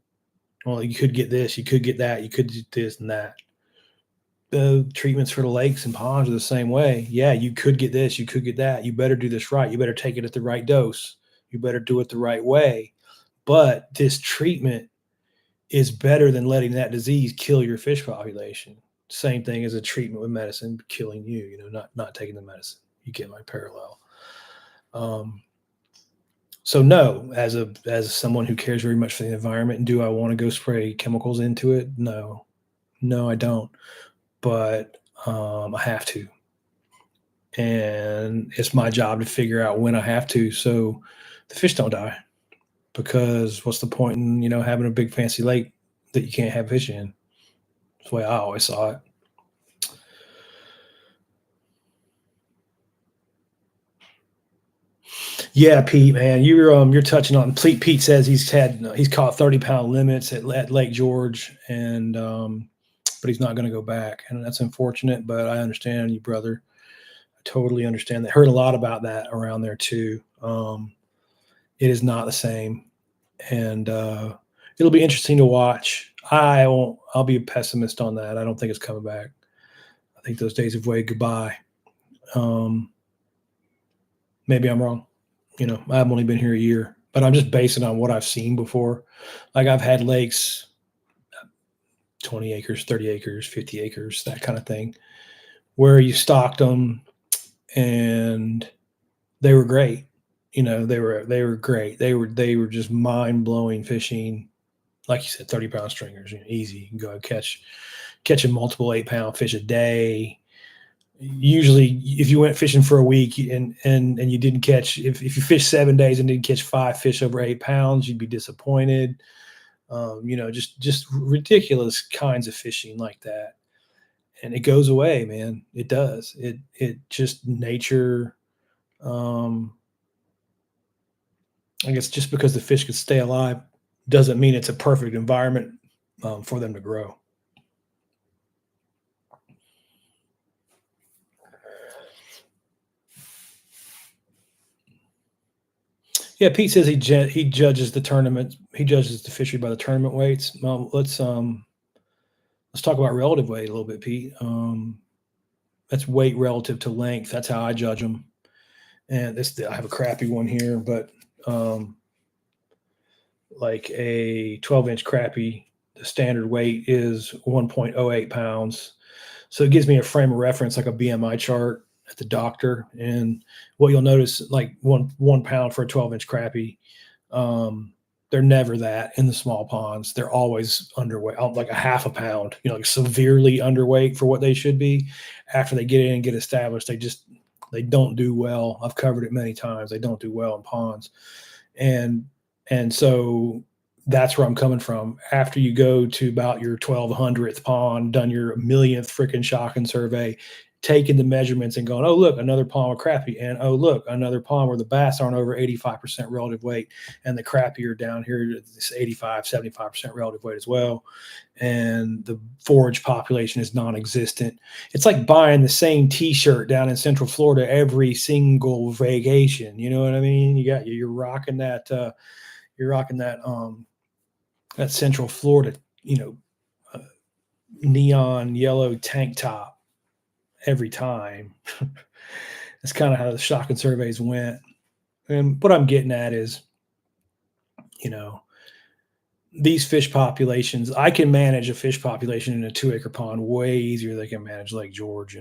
well, you could get this, you could get that, you could do this and that. The treatments for the lakes and ponds are the same way. Yeah, you could get this, you could get that. You better do this right. You better take it at the right dose. You better do it the right way. But this treatment is better than letting that disease kill your fish population. Same thing as a treatment with medicine killing you, not taking the medicine. You get my parallel. So no, as someone who cares very much for the environment, and do I want to go spray chemicals into it? No, I don't. But I have to, and it's my job to figure out when I have to, so the fish don't die. Because what's the point in having a big fancy lake that you can't have fish in? That's the way I always saw it. Yeah, Pete, man, you're touching on. Pete says he's caught 30-pound limits at Lake George, and but he's not going to go back, and that's unfortunate. But I understand you, brother. I totally understand that. Heard a lot about that around there too. It is not the same, and it'll be interesting to watch. I'll be a pessimist on that. I don't think it's coming back. I think those days have waved goodbye. Maybe I'm wrong. I've only been here a year, but I'm just basing on what I've seen before. Like, I've had lakes, 20 acres, 30 acres, 50 acres, that kind of thing, where you stocked them and they were great. They were great. They were just mind-blowing fishing. Like you said, 30-pound stringers, easy. You can go catch a multiple 8-pound fish a day. Usually, if you went fishing for a week and you didn't catch, if you fished 7 days and didn't catch 5 fish over 8 pounds, you'd be disappointed. Just ridiculous kinds of fishing like that, and it goes away, man. It does. It just nature. I guess just because the fish could stay alive doesn't mean it's a perfect environment for them to grow. Yeah, Pete says he judges the tournament. He judges the fishery by the tournament weights. Well, let's talk about relative weight a little bit, Pete. That's weight relative to length. That's how I judge them. And I have a crappy one here, but like a 12-inch crappie, the standard weight is 1.08 pounds. So it gives me a frame of reference, like a BMI chart at the doctor. And what you'll notice, like one pound for a 12-inch crappie, they're never that in the small ponds. They're always underweight, like a half a pound, like severely underweight for what they should be. After they get in and get established, they don't do well. I've covered it many times. They don't do well in ponds. And so that's where I'm coming from. After you go to about your 1200th pond, done your millionth freaking shocking survey, taking the measurements and going, oh, look, another pond with crappie. And oh, look, another pond where the bass aren't over 85% relative weight. And the crappie are down here, this 85, 75% relative weight as well. And the forage population is non-existent. It's like buying the same T-shirt down in Central Florida every single vacation. You know what I mean? You're rocking that. You're rocking that Central Florida, uh, neon yellow tank top every time. That's kind of how the shotgun surveys went. And what I'm getting at is, you know, these fish populations, I can manage a fish population in a 2-acre pond way easier than I can manage Lake George,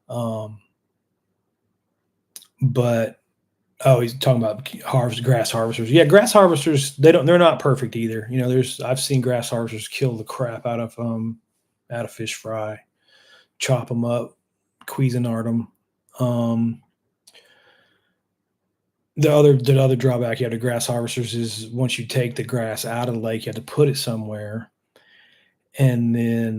Um, but he's talking about grass harvesters. Yeah, grass harvesters, they're not perfect either. I've seen grass harvesters kill the crap out of fish fry, chop them up, Cuisinart them. The other drawback you have to grass harvesters is once you take the grass out of the lake, you have to put it somewhere, and then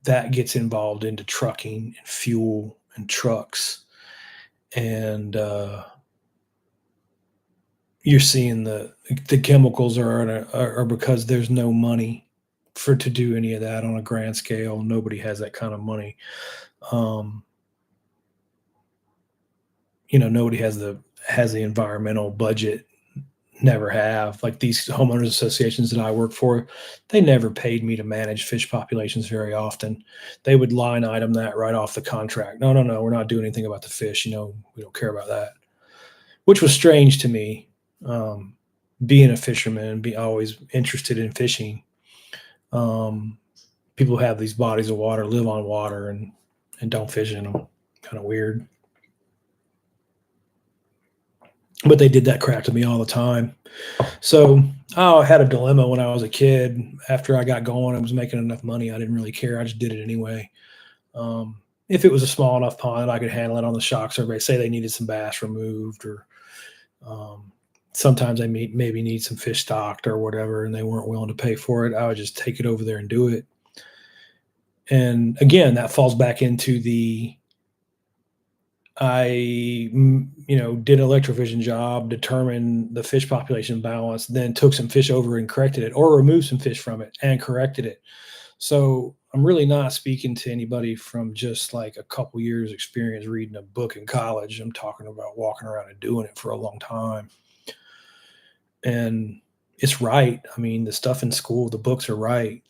that gets involved into trucking and fuel and trucks, and you're seeing the chemicals are because there's no money to do any of that on a grand scale. Nobody has that kind of money. Nobody has the environmental budget. Never have. Like these homeowners associations that I work for, they never paid me to manage fish populations very often. They would line item that right off the contract. No, we're not doing anything about the fish. We don't care about that, which was strange to me. Being a fisherman, be always interested in fishing. People have these bodies of water, live on water, and don't fish in them. Kind of weird. But they did that crap to me all the time. So I had a dilemma when I was a kid. After I got going, I was making enough money. I didn't really care. I just did it anyway. If it was a small enough pond, I could handle it on the shock survey. Say they needed some bass removed, or sometimes they maybe need some fish stocked or whatever, and they weren't willing to pay for it. I would just take it over there and do it. And again, that falls back into I did an electrofishing job, determined the fish population balance, then took some fish over and corrected it, or removed some fish from it and corrected it. So I'm really not speaking to anybody from just like a couple years experience reading a book in college. I'm talking about walking around and doing it for a long time. And it's right. I mean, the stuff in school, the books are right.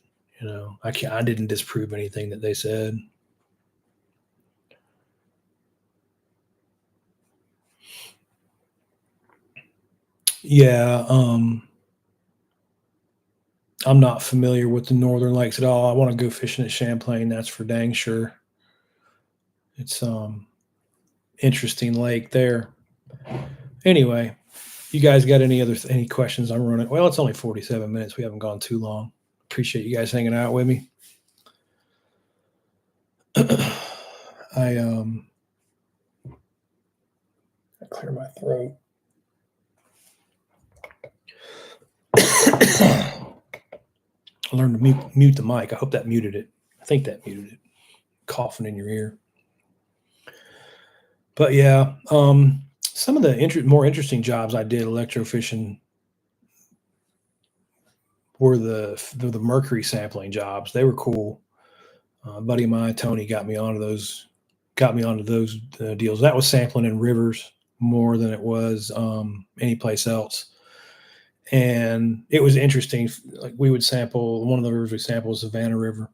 I didn't disprove anything that they said. Yeah, I'm not familiar with the Northern Lakes at all. I want to go fishing at Champlain. That's for dang sure. It's interesting lake there. Anyway, you guys got any questions? I'm running. Well, it's only 47 minutes. We haven't gone too long. Appreciate you guys hanging out with me. I clear my throat. I learned to mute the mic. I hope that muted it. I think that muted it. Coughing in your ear. But yeah, some of the more interesting jobs I did electrofishing were the mercury sampling jobs. They were cool. A buddy of mine, Tony, got me onto those deals. That was sampling in rivers more than it was any place else. And it was interesting. Like we would sample, one of the rivers we sampled was Savannah River.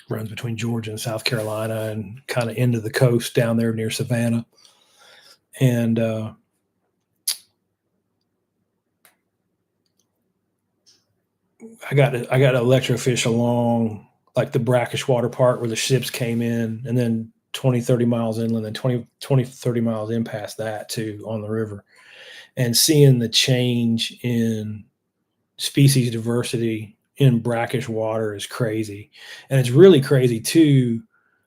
Runs between Georgia and South Carolina and kind of into the coast down there near Savannah. And I got to electrofish along like the brackish water part where the ships came in, and then 20, 30 miles inland, and 20, 30 miles in past that too on the river. And seeing the change in species diversity in brackish water is crazy. And it's really crazy too,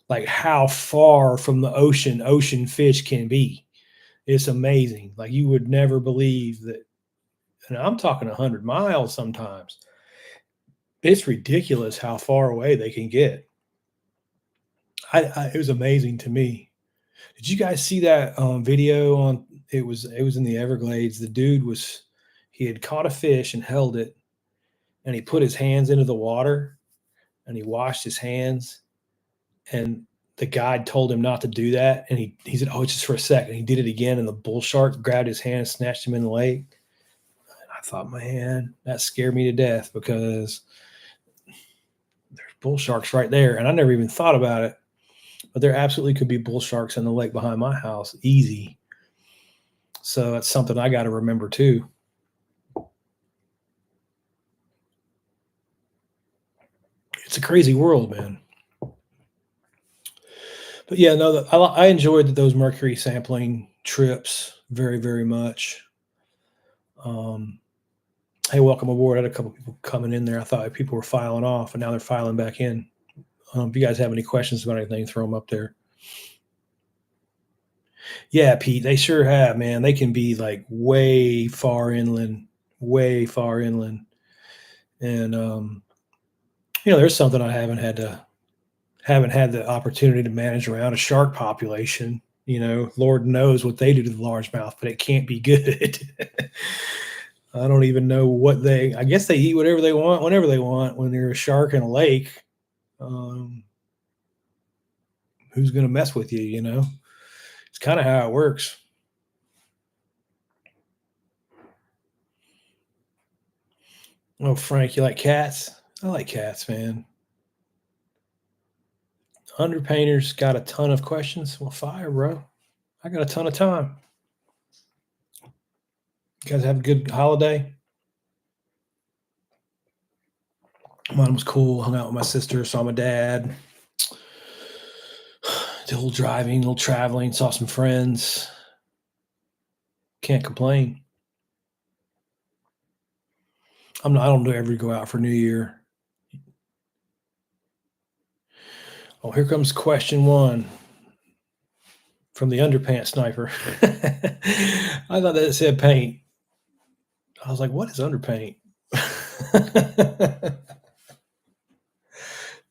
like how far from the ocean fish can be. It's amazing. Like you would never believe that. And I'm talking 100 miles sometimes. It's ridiculous how far away they can get. It was amazing to me. Did you guys see that video on? It was in the Everglades. The dude was he had caught a fish and held it, and he put his hands into the water and he washed his hands, and the guide told him not to do that, and he said, "Oh, it's just for a second." He did it again, and the bull shark grabbed his hand and snatched him in the lake. And I thought, man, that scared me to death because there's bull sharks right there, and I never even thought about it. But there absolutely could be bull sharks in the lake behind my house, easy. So that's something I got to remember too. It's a crazy world, man. But yeah, no, I enjoyed those mercury sampling trips very, very much. Um, hey, welcome aboard. I had a couple people coming in there. I thought people were filing off, and now they're filing back in. If you guys have any questions about anything, throw them up there. Yeah, Pete, they sure have, man. They can be like way far inland, and there's something I haven't had the opportunity to manage around a shark population. Lord knows what they do to the largemouth, but it can't be good. I don't even know I guess they eat whatever they want, whenever they want. When they're a shark in a lake, um, who's going to mess with you? It's kind of how it works. Oh, Frank, you like cats? I like cats, man. Underpainter's got a ton of questions. Well, fire, bro. I got a ton of time. You guys have a good holiday. Mine was cool. Hung out with my sister, saw my dad. Did a little driving, a little traveling, saw some friends. Can't complain. I don't ever go out for New Year. Oh, here comes question one from the underpants sniper. I thought that said paint. I was like, what is underpaint?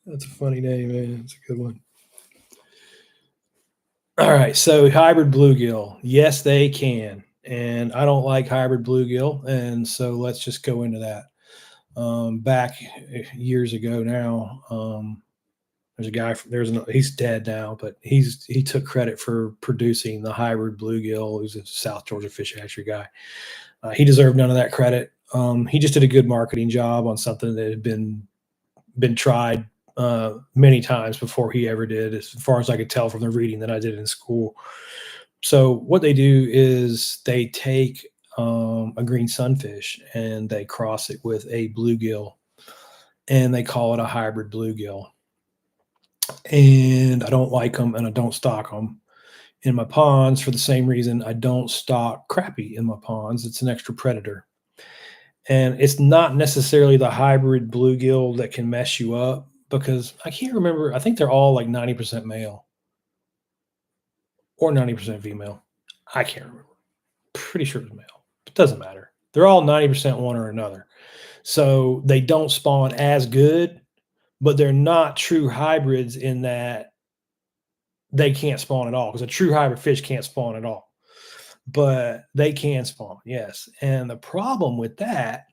That's a funny name, man. It's a good one. All right, so hybrid bluegill. Yes, they can. And I don't like hybrid bluegill. And so let's just go into that. Back years ago now, there's a guy. He's dead now, but he took credit for producing the hybrid bluegill. He's a South Georgia fish hatchery guy. He deserved none of that credit. He just did a good marketing job on something that had been tried many times before he ever did, as far as I could tell from the reading that I did in school. So what they do is they take a green sunfish and they cross it with a bluegill, and they call it a hybrid bluegill. And I don't like them, and I don't stock them in my ponds for the same reason I don't stock crappie in my ponds. It's an extra predator. And it's not necessarily the hybrid bluegill that can mess you up, because I can't remember. I think they're all like 90% male or 90% female. I can't remember. Pretty sure it's male. It doesn't matter. They're all 90% one or another. So they don't spawn as good, but they're not true hybrids in that they can't spawn at all, because a true hybrid fish can't spawn at all. But they can spawn, yes. And the problem with that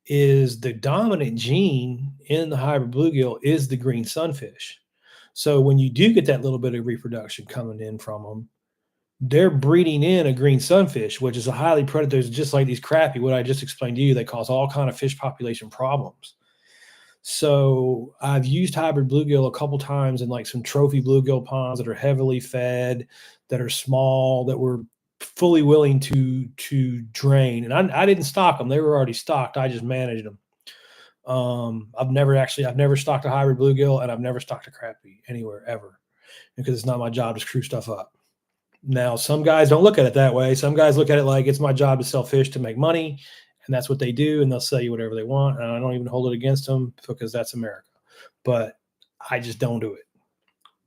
is the dominant gene in the hybrid bluegill is the green sunfish. So when you do get that little bit of reproduction coming in from them, they're breeding in a green sunfish, which is a highly predator, just like these crappie. What I just explained to you, they cause all kind of fish population problems. So I've used hybrid bluegill a couple times in like some trophy bluegill ponds that are heavily fed, that are small, that were fully willing to drain. And I didn't stock them; they were already stocked. I just managed them. I've never stocked a hybrid bluegill, and I've never stocked a crappie anywhere ever, because it's not my job to screw stuff up. Now, some guys don't look at it that way. Some guys look at it like it's my job to sell fish to make money, and that's what they do, and they'll sell you whatever they want, and I don't even hold it against them, because that's America. But I just don't do it.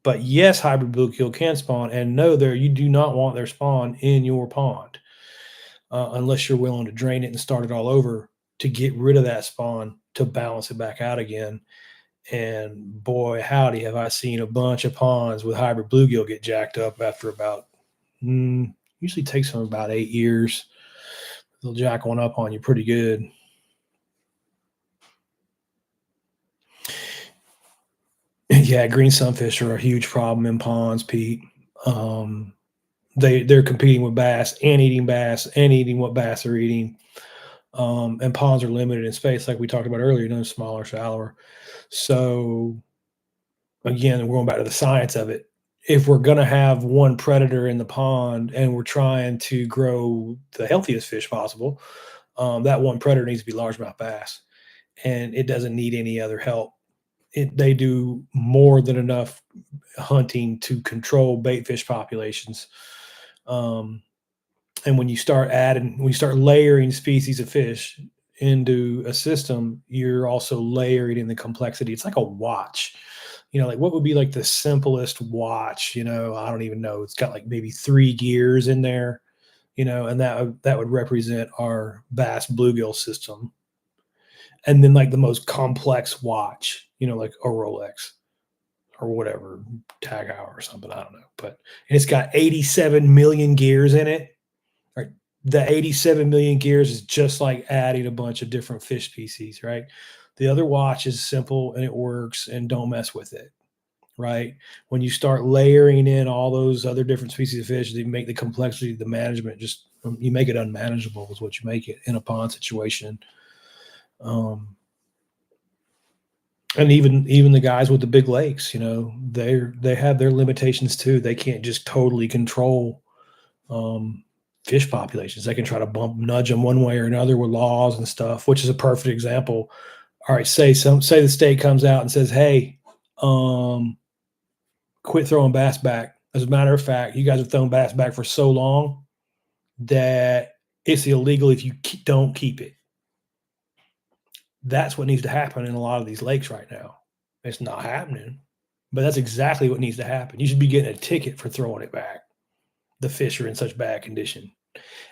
But yes, hybrid bluegill can spawn, and no, you do not want their spawn in your pond, unless you're willing to drain it and start it all over to get rid of that spawn to balance it back out again. And boy, howdy, have I seen a bunch of ponds with hybrid bluegill get jacked up after about, usually takes them about 8 years. They'll jack one up on you pretty good. Yeah, green sunfish are a huge problem in ponds, Pete. Um, they're competing with bass and eating what bass are eating. And ponds are limited in space, like we talked about earlier, smaller, shallower. So again, we're going back to the science of it. If we're going to have one predator in the pond and we're trying to grow the healthiest fish possible, that one predator needs to be largemouth bass, and it doesn't need any other help. They do more than enough hunting to control bait fish populations. Um, and when you start layering species of fish into a system, you're also layering in the complexity. It's like a watch. Like what would be like the simplest watch? I don't even know. It's got like maybe 3 gears in there, and that would represent our bass bluegill system. And then like the most complex watch, like a Rolex or whatever, Tag Heuer or something. I don't know. And it's got 87 million gears in it. Right. The 87 million gears is just like adding a bunch of different fish species, right? The other watch is simple and it works, and don't mess with it, right? When you start layering in all those other different species of fish, you make the complexity of the management you make it unmanageable is what you make it in a pond situation. And even the guys with the big lakes, they have their limitations too. They can't just totally control fish populations. They can try to nudge them one way or another with laws and stuff, which is a perfect example. All right, say the state comes out and says, "Hey, quit throwing bass back." As a matter of fact, you guys have thrown bass back for so long that it's illegal if you don't keep it. That's what needs to happen in a lot of these lakes right now. It's not happening, but that's exactly what needs to happen. You should be getting a ticket for throwing it back. The fish are in such bad condition.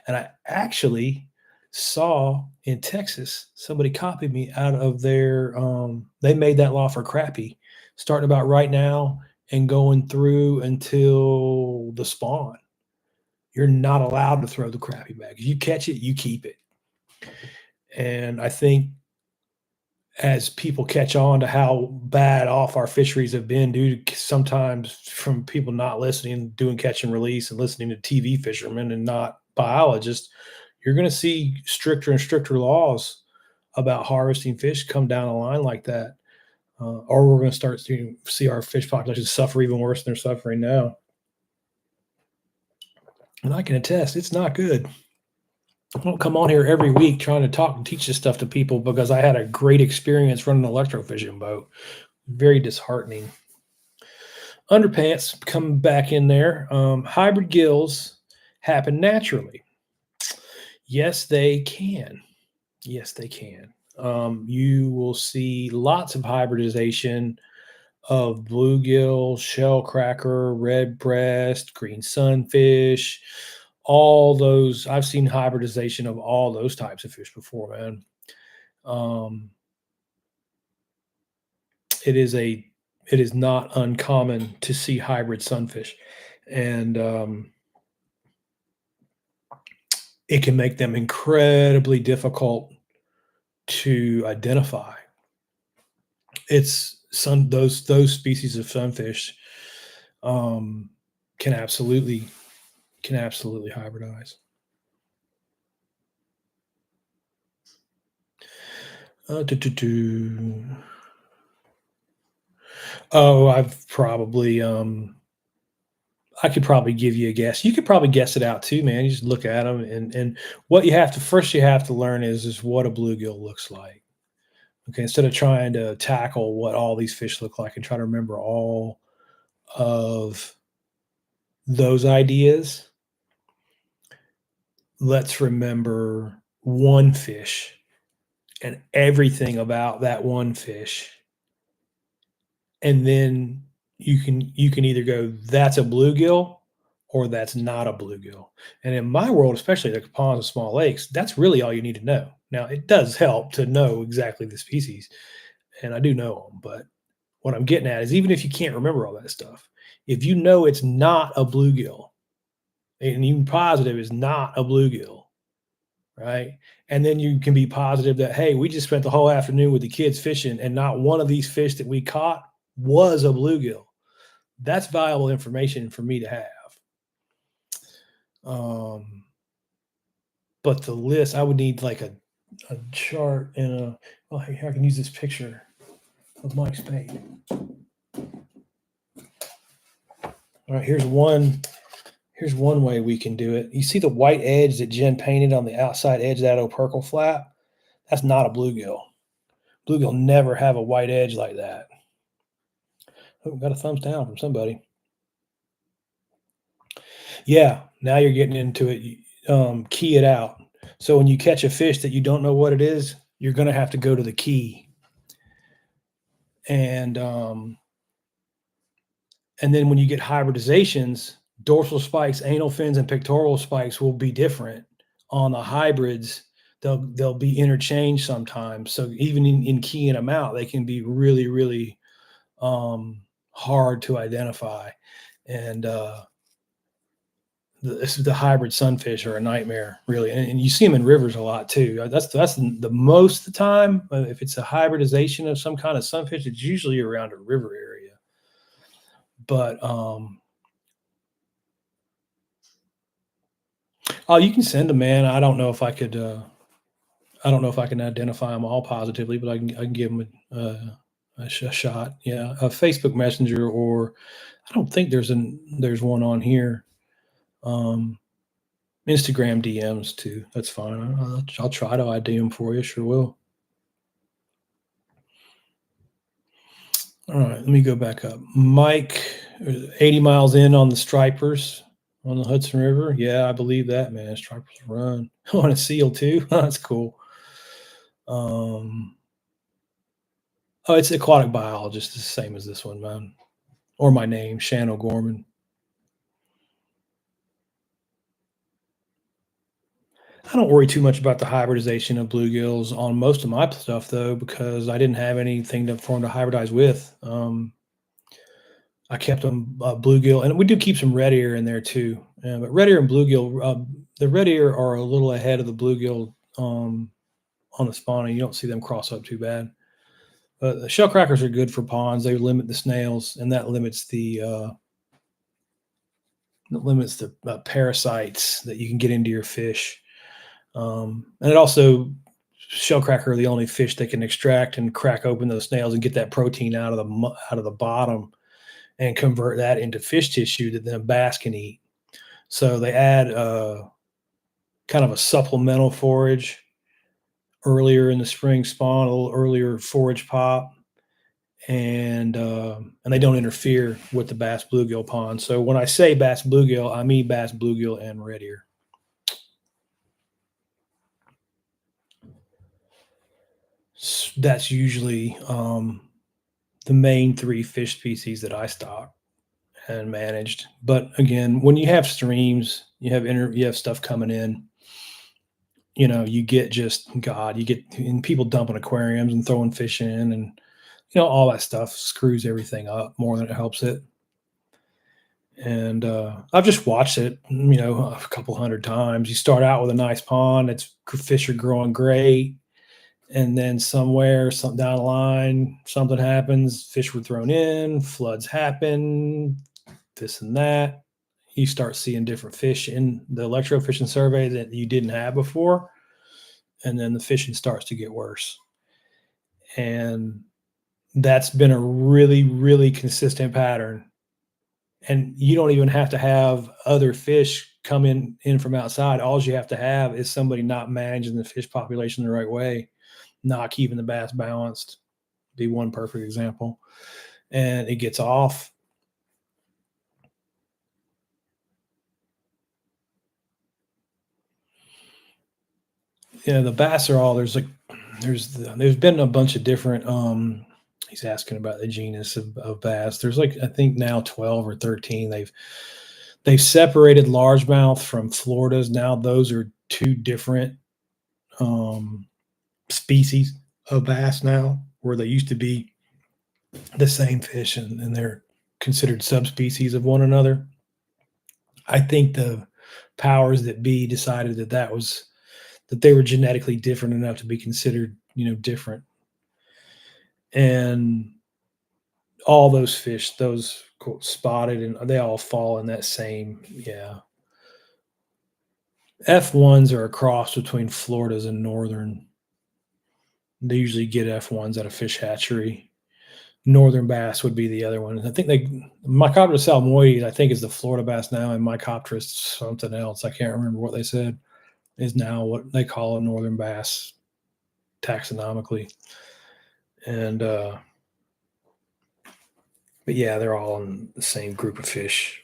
And I actually saw in Texas, somebody copied me out of they made that law for crappie, starting about right now and going through until the spawn. You're not allowed to throw the crappie back. If you catch it, you keep it. And I think as people catch on to how bad off our fisheries have been due to sometimes from people not listening, doing catch and release and listening to TV fishermen and not biologists, you're going to see stricter and stricter laws about harvesting fish come down the line like that. Or we're going to start to see our fish populations suffer even worse than they're suffering now. And I can attest, it's not good. I don't come on here every week trying to talk and teach this stuff to people because I had a great experience running an electrofishing boat. Very disheartening. Underpants come back in there. Hybrid gills happen naturally. Yes, they can. Yes, they can. You will see lots of hybridization of bluegill, shellcracker, red breast, green sunfish, all those. I've seen hybridization of all those types of fish before, man. Um, it is not uncommon to see hybrid sunfish, and it can make them incredibly difficult to identify. Those species of sunfish um, can absolutely hybridize. Oh, I could probably give you a guess. You could probably guess it out too, man. You just look at them, and what you have to learn is what a bluegill looks like. Okay, instead of trying to tackle what all these fish look like and try to remember all of those ideas, let's remember one fish and everything about that one fish. And then you can either go, that's a bluegill or that's not a bluegill. And in my world, especially the ponds and small lakes, that's really all you need to know. Now, it does help to know exactly the species, and I do know them, but what I'm getting at is even if you can't remember all that stuff, if you know it's not a bluegill, and you're positive it's not a bluegill, right? And then you can be positive that, hey, we just spent the whole afternoon with the kids fishing, and not one of these fish that we caught was a bluegill. That's valuable information for me to have. Um, but the list, I would need like a chart and a, well, I can use this picture of Mike Spade. All right, here's one way we can do it. You see the white edge that Jen painted on the outside edge of that opercle flap? That's not a bluegill. Bluegill never have a white edge like that. Oh, got a thumbs down from somebody. Yeah, now you're getting into it. Key it out. So when you catch a fish that you don't know what it is, you're going to have to go to the key. And then when you get hybridizations, dorsal spikes, anal fins, and pectoral spikes will be different. On the hybrids, they'll be interchanged sometimes. So even in keying them out, they can be really, really hard to identify. And the hybrid sunfish are a nightmare, really. And you see them in rivers a lot too. That's the most of the time. If it's a hybridization of some kind of sunfish, it's usually around a river area. But oh, you can send them, man. I don't know if I could. I don't know if I can identify them all positively, but I can give them a shot. Yeah, a Facebook Messenger, or I don't think there's one on here. Instagram DMs too. That's fine. I'll try to ID them for you. Sure will. All right, let me go back up. Mike, 80 miles in on the stripers on the Hudson River. Yeah, I believe that, man. Stripers run. On a seal too. That's cool. Oh, it's aquatic biologist, the same as this one, man. Or my name, Shan O'Gorman. I don't worry too much about the hybridization of bluegills on most of my stuff, though, because I didn't have anything for them to hybridize with. I kept them bluegill, and we do keep some red ear in there too. But red ear and bluegill, the red ear are a little ahead of the bluegill on the spawning. You don't see them cross up too bad. The shell crackers are good for ponds. They limit the snails, and that limits the parasites that you can get into your fish. And it also, shellcracker are the only fish that can extract and crack open those snails and get that protein out of the bottom and convert that into fish tissue that then bass can eat. So they add kind of a supplemental forage earlier in the spring spawn, a little earlier forage pop, and they don't interfere with the bass bluegill pond. So when I say bass bluegill, I mean bass bluegill and red ear. That's usually the main three fish species that I stock and managed. But again, when you have streams, you have stuff coming in. You get you get and people dumping aquariums and throwing fish in, and all that stuff screws everything up more than it helps it. And I've just watched it, a couple hundred times. You start out with a nice pond, fish are growing great. And then something down the line, something happens, fish were thrown in, floods happen, this and that. You start seeing different fish in the electrofishing survey that you didn't have before. And then the fishing starts to get worse. And that's been a really, really consistent pattern. And you don't even have to have other fish come in from outside. All you have to have is somebody not managing the fish population the right way, not keeping the bass balanced. Be one perfect example. And it gets off. The bass are all there's been a bunch of different he's asking about the genus of bass. There's I think now 12 or 13. They've separated largemouth from Floridas. Now those are two different species of bass now, where they used to be the same fish, and they're considered subspecies of one another. I think the powers that be decided that they were genetically different enough to be considered, different. And all those fish, those quote, spotted, and they all fall in that same, yeah. F1s are a cross between Florida's and northern. They usually get F1s at a fish hatchery. Northern bass would be the other one. I think Mycopterus salmoides, I think, is the Florida bass now, and Mycopterus something else. I can't remember what they said is now what they call a northern bass taxonomically. And but yeah, they're all in the same group of fish.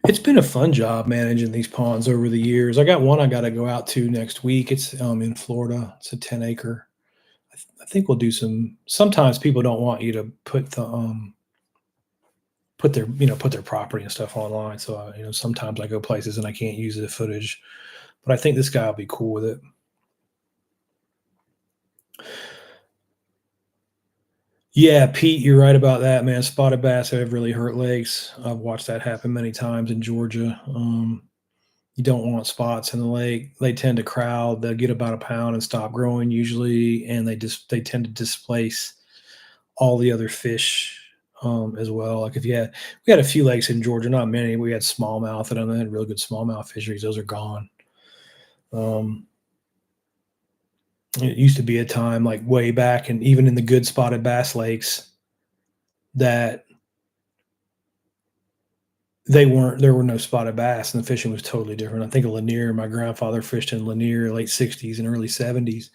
It's been a fun job managing these ponds over the years. I got one I got to go out to next week. It's in Florida. It's a 10 acre. I think we'll do some. Sometimes people don't want you to put their property and stuff online. So sometimes I go places and I can't use the footage, but I think this guy will be cool with it. Yeah, Pete, you're right about that, man. Spotted bass have really hurt lakes. I've watched that happen many times in Georgia. You don't want spots in the lake. They tend to crowd. They'll get about a pound and stop growing usually, and they tend to displace all the other fish as well. Like we had a few lakes in Georgia, not many. We had smallmouth, and I had really good smallmouth fisheries. Those are gone. Um, it used to be a time like way back, and even in the good spotted bass lakes, that there were no spotted bass, and the fishing was totally different. I think of Lanier. My grandfather fished in Lanier late '60s and early '70s,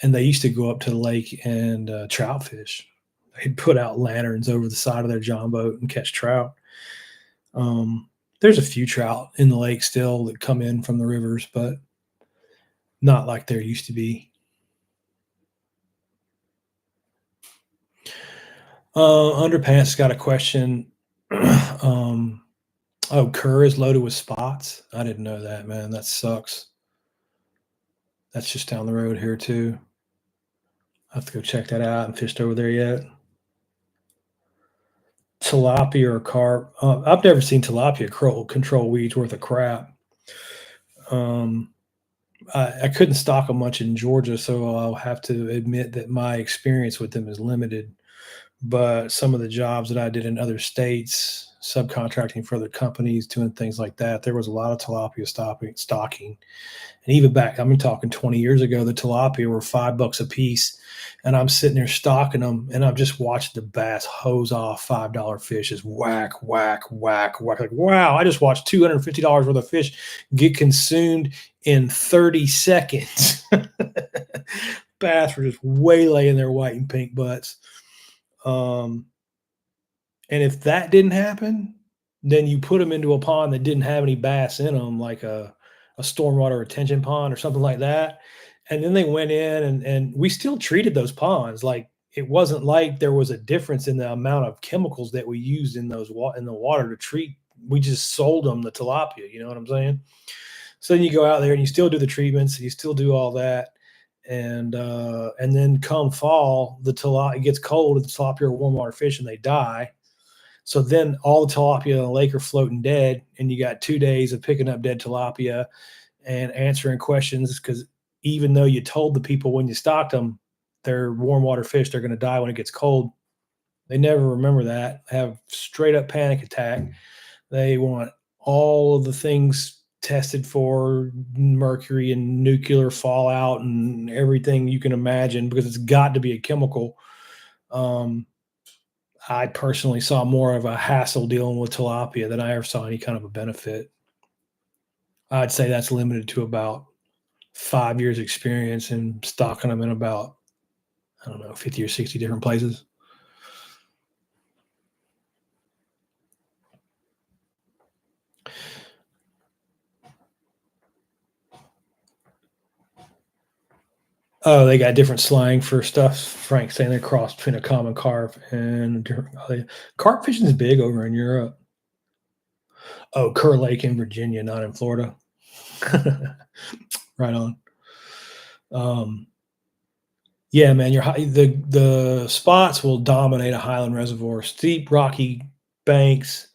and they used to go up to the lake and trout fish. They'd put out lanterns over the side of their john boat and catch trout. There's a few trout in the lake still that come in from the rivers, but not like there used to be. Underpants got a question. um, oh, Kerr is loaded with spots. I didn't know that, man. That sucks. That's just down the road here too. I have to go check that out. I haven't fished over there yet. Tilapia or carp. I've never seen tilapia control weeds worth of crap. Um, I couldn't stock them much in Georgia, so I'll have to admit that my experience with them is limited. But some of the jobs that I did in other states, subcontracting for other companies, doing things like that, there was a lot of tilapia stocking. And even back, I'm talking 20 years ago, the tilapia were $5 a piece. And I'm sitting there stocking them, and I'm just watching the bass hose off $5 fish, just whack, whack, whack, whack. Like, wow, I just watched $250 worth of fish get consumed in 30 seconds. Bass were just waylaying their white and pink butts. Um, and if that didn't happen, then you put them into a pond that didn't have any bass in them, like a stormwater retention pond or something like that. And then they went in and we still treated those ponds. Like it wasn't like there was a difference in the amount of chemicals that we used in in the water to treat. We just sold them the tilapia. You know what I'm saying? So then you go out there and you still do the treatments, you still do all that. And then come fall, the tilapia, it gets cold, and the tilapia are warm water fish and they die. So then all the tilapia in the lake are floating dead, and you got 2 days of picking up dead tilapia and answering questions, because even though you told the people when you stocked them they're warm water fish, they're going to die when it gets cold, they never remember that. They have straight up panic attack. They want all of the things tested for mercury and nuclear fallout and everything you can imagine, because it's got to be a chemical. Um, I personally saw more of a hassle dealing with tilapia than I ever saw any kind of a benefit. I'd say that's limited to about 5 years experience in stocking them in about, I don't know, 50 or 60 different places. Oh, they got different slang for stuff. Frank's saying they're crossed between a common carp and carp fishing is big over in Europe. Oh, Kerr Lake in Virginia, not in Florida. Right on. Um, yeah, man, the spots will dominate a highland reservoir. Steep, rocky banks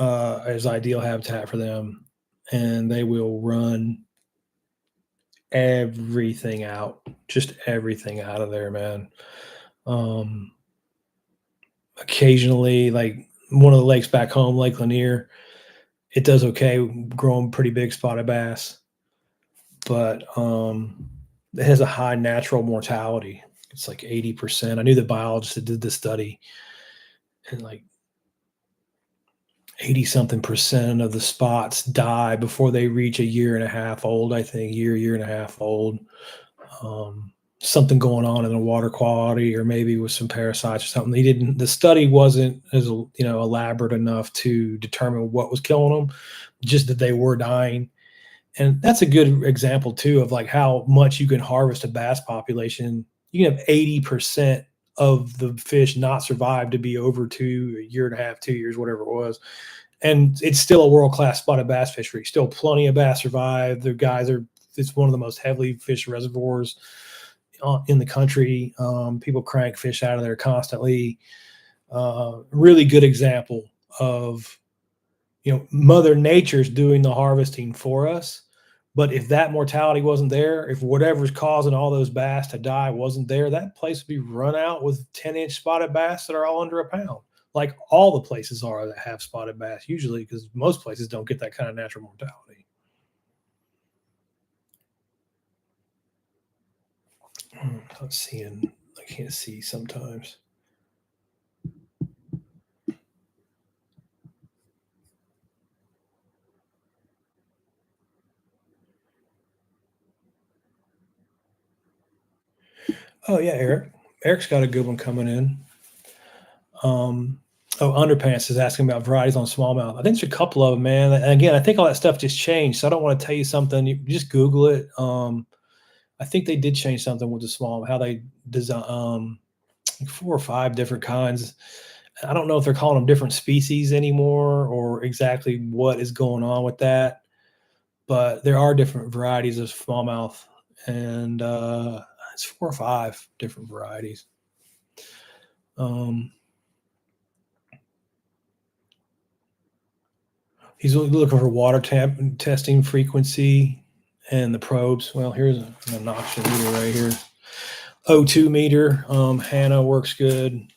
is ideal habitat for them, and they will run everything out, just everything out of there, man. Um, Occasionally, like one of the lakes back home, Lake Lanier, it does okay, growing pretty big spotted bass, but it has a high natural mortality. It's like 80%. I knew the biologist that did this study, and like 80 something percent of the spots die before they reach a year and a half old. I think year and a half old. Um, Something going on in the water quality, or maybe with some parasites or something. They didn't. The study wasn't as elaborate enough to determine what was killing them, just that they were dying. And that's a good example too of like how much you can harvest a bass population. You can have 80% of the fish not survive to be over a year and a half, 2 years, whatever it was. And it's still a world-class spotted bass fishery. Still plenty of bass survive. It's one of the most heavily fished reservoirs in the country. People crank fish out of there constantly. Really good example of Mother Nature's doing the harvesting for us. But if that mortality wasn't there, if whatever's causing all those bass to die wasn't there, that place would be run out with 10-inch spotted bass that are all under a pound. Like all the places are that have spotted bass usually, because most places don't get that kind of natural mortality. I'm seeing, I can't see sometimes. Oh yeah, Eric. Eric's got a good one coming in. Underpants is asking about varieties on smallmouth. I think there's a couple of them, man. And again, I think all that stuff just changed, so I don't want to tell you something. You just Google it. I think they did change something with the small, how they design like 4 or 5 different kinds. I don't know if they're calling them different species anymore or exactly what is going on with that, but there are different varieties of smallmouth, and it's 4 or 5 different varieties. He's looking for water testing frequency and the probes. Well, here's an oxygen meter right here. O2 meter. HANA works good.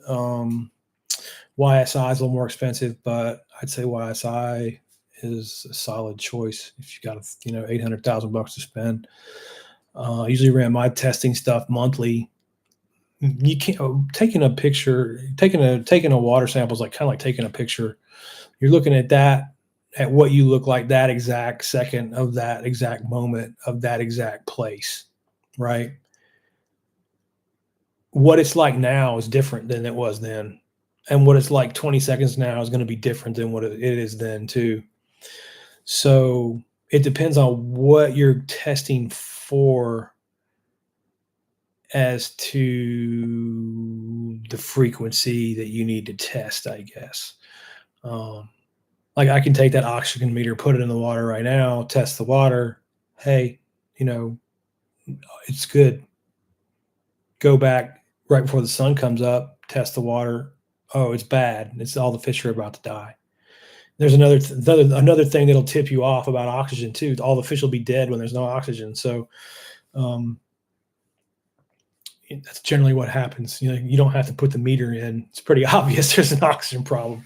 YSI is a little more expensive, but I'd say YSI is a solid choice if you got $800,000 to spend. I usually ran my testing stuff monthly. You can't taking a picture, taking a water sample is like kind of like taking a picture. You're looking at that, at what you look like that exact second of that exact moment of that exact place, right? What it's like now is different than it was then. And what it's like 20 seconds now is going to be different than what it is then too. So it depends on what you're testing for as to the frequency that you need to test, I guess. Like I can take that oxygen meter, put it in the water right now, test the water. Hey, it's good. Go back right before the sun comes up, test the water. Oh, it's bad. It's all the fish are about to die. There's another thing that'll tip you off about oxygen too. All the fish will be dead when there's no oxygen. So that's generally what happens. You don't have to put the meter in. It's pretty obvious there's an oxygen problem.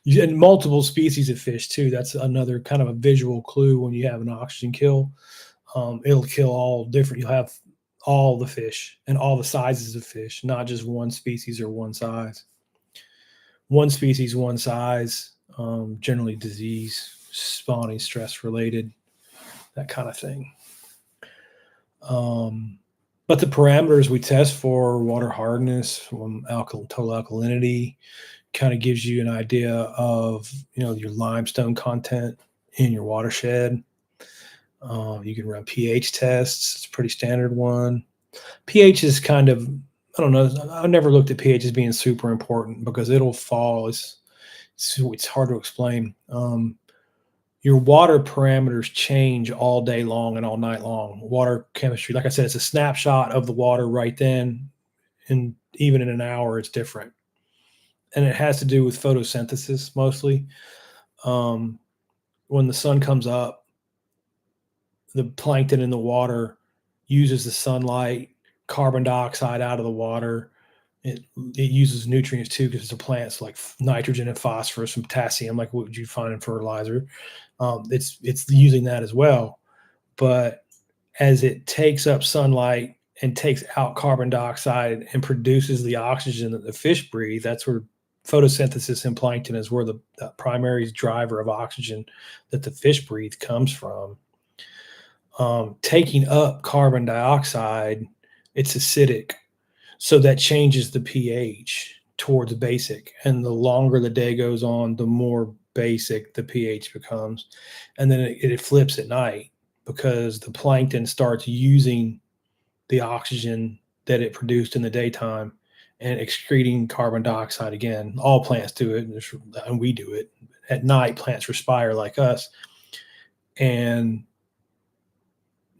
And multiple species of fish too. That's another kind of a visual clue when you have an oxygen kill. It'll kill all different. You'll have all the fish and all the sizes of fish, not just one species or one size. One species, one size, generally disease, spawning, stress related, that kind of thing. But the parameters we test for water hardness, total alkalinity, kind of gives you an idea of your limestone content in your watershed. You can run pH tests. It's a pretty standard one. pH is kind of, I don't know. I've never looked at pH as being super important because it'll fall. It's hard to explain. your water parameters change all day long and all night long. Water chemistry, like I said, it's a snapshot of the water right then, and even in an hour, it's different. And it has to do with photosynthesis mostly. Um, when the sun comes up, the plankton in the water uses the sunlight, carbon dioxide out of the water. It uses nutrients too because it's a plant. It's like nitrogen and phosphorus and potassium, like what would you find in fertilizer. It's using that as well. But as it takes up sunlight and takes out carbon dioxide and produces the oxygen that the fish breathe, that's where photosynthesis in plankton is where the primary driver of oxygen that the fish breathe comes from. Taking up carbon dioxide, it's acidic. So that changes the pH towards basic. And the longer the day goes on, the more basic the pH becomes. And then it flips at night because the plankton starts using the oxygen that it produced in the daytime and excreting carbon dioxide again. All plants do it, and we do it. At night, plants respire like us. And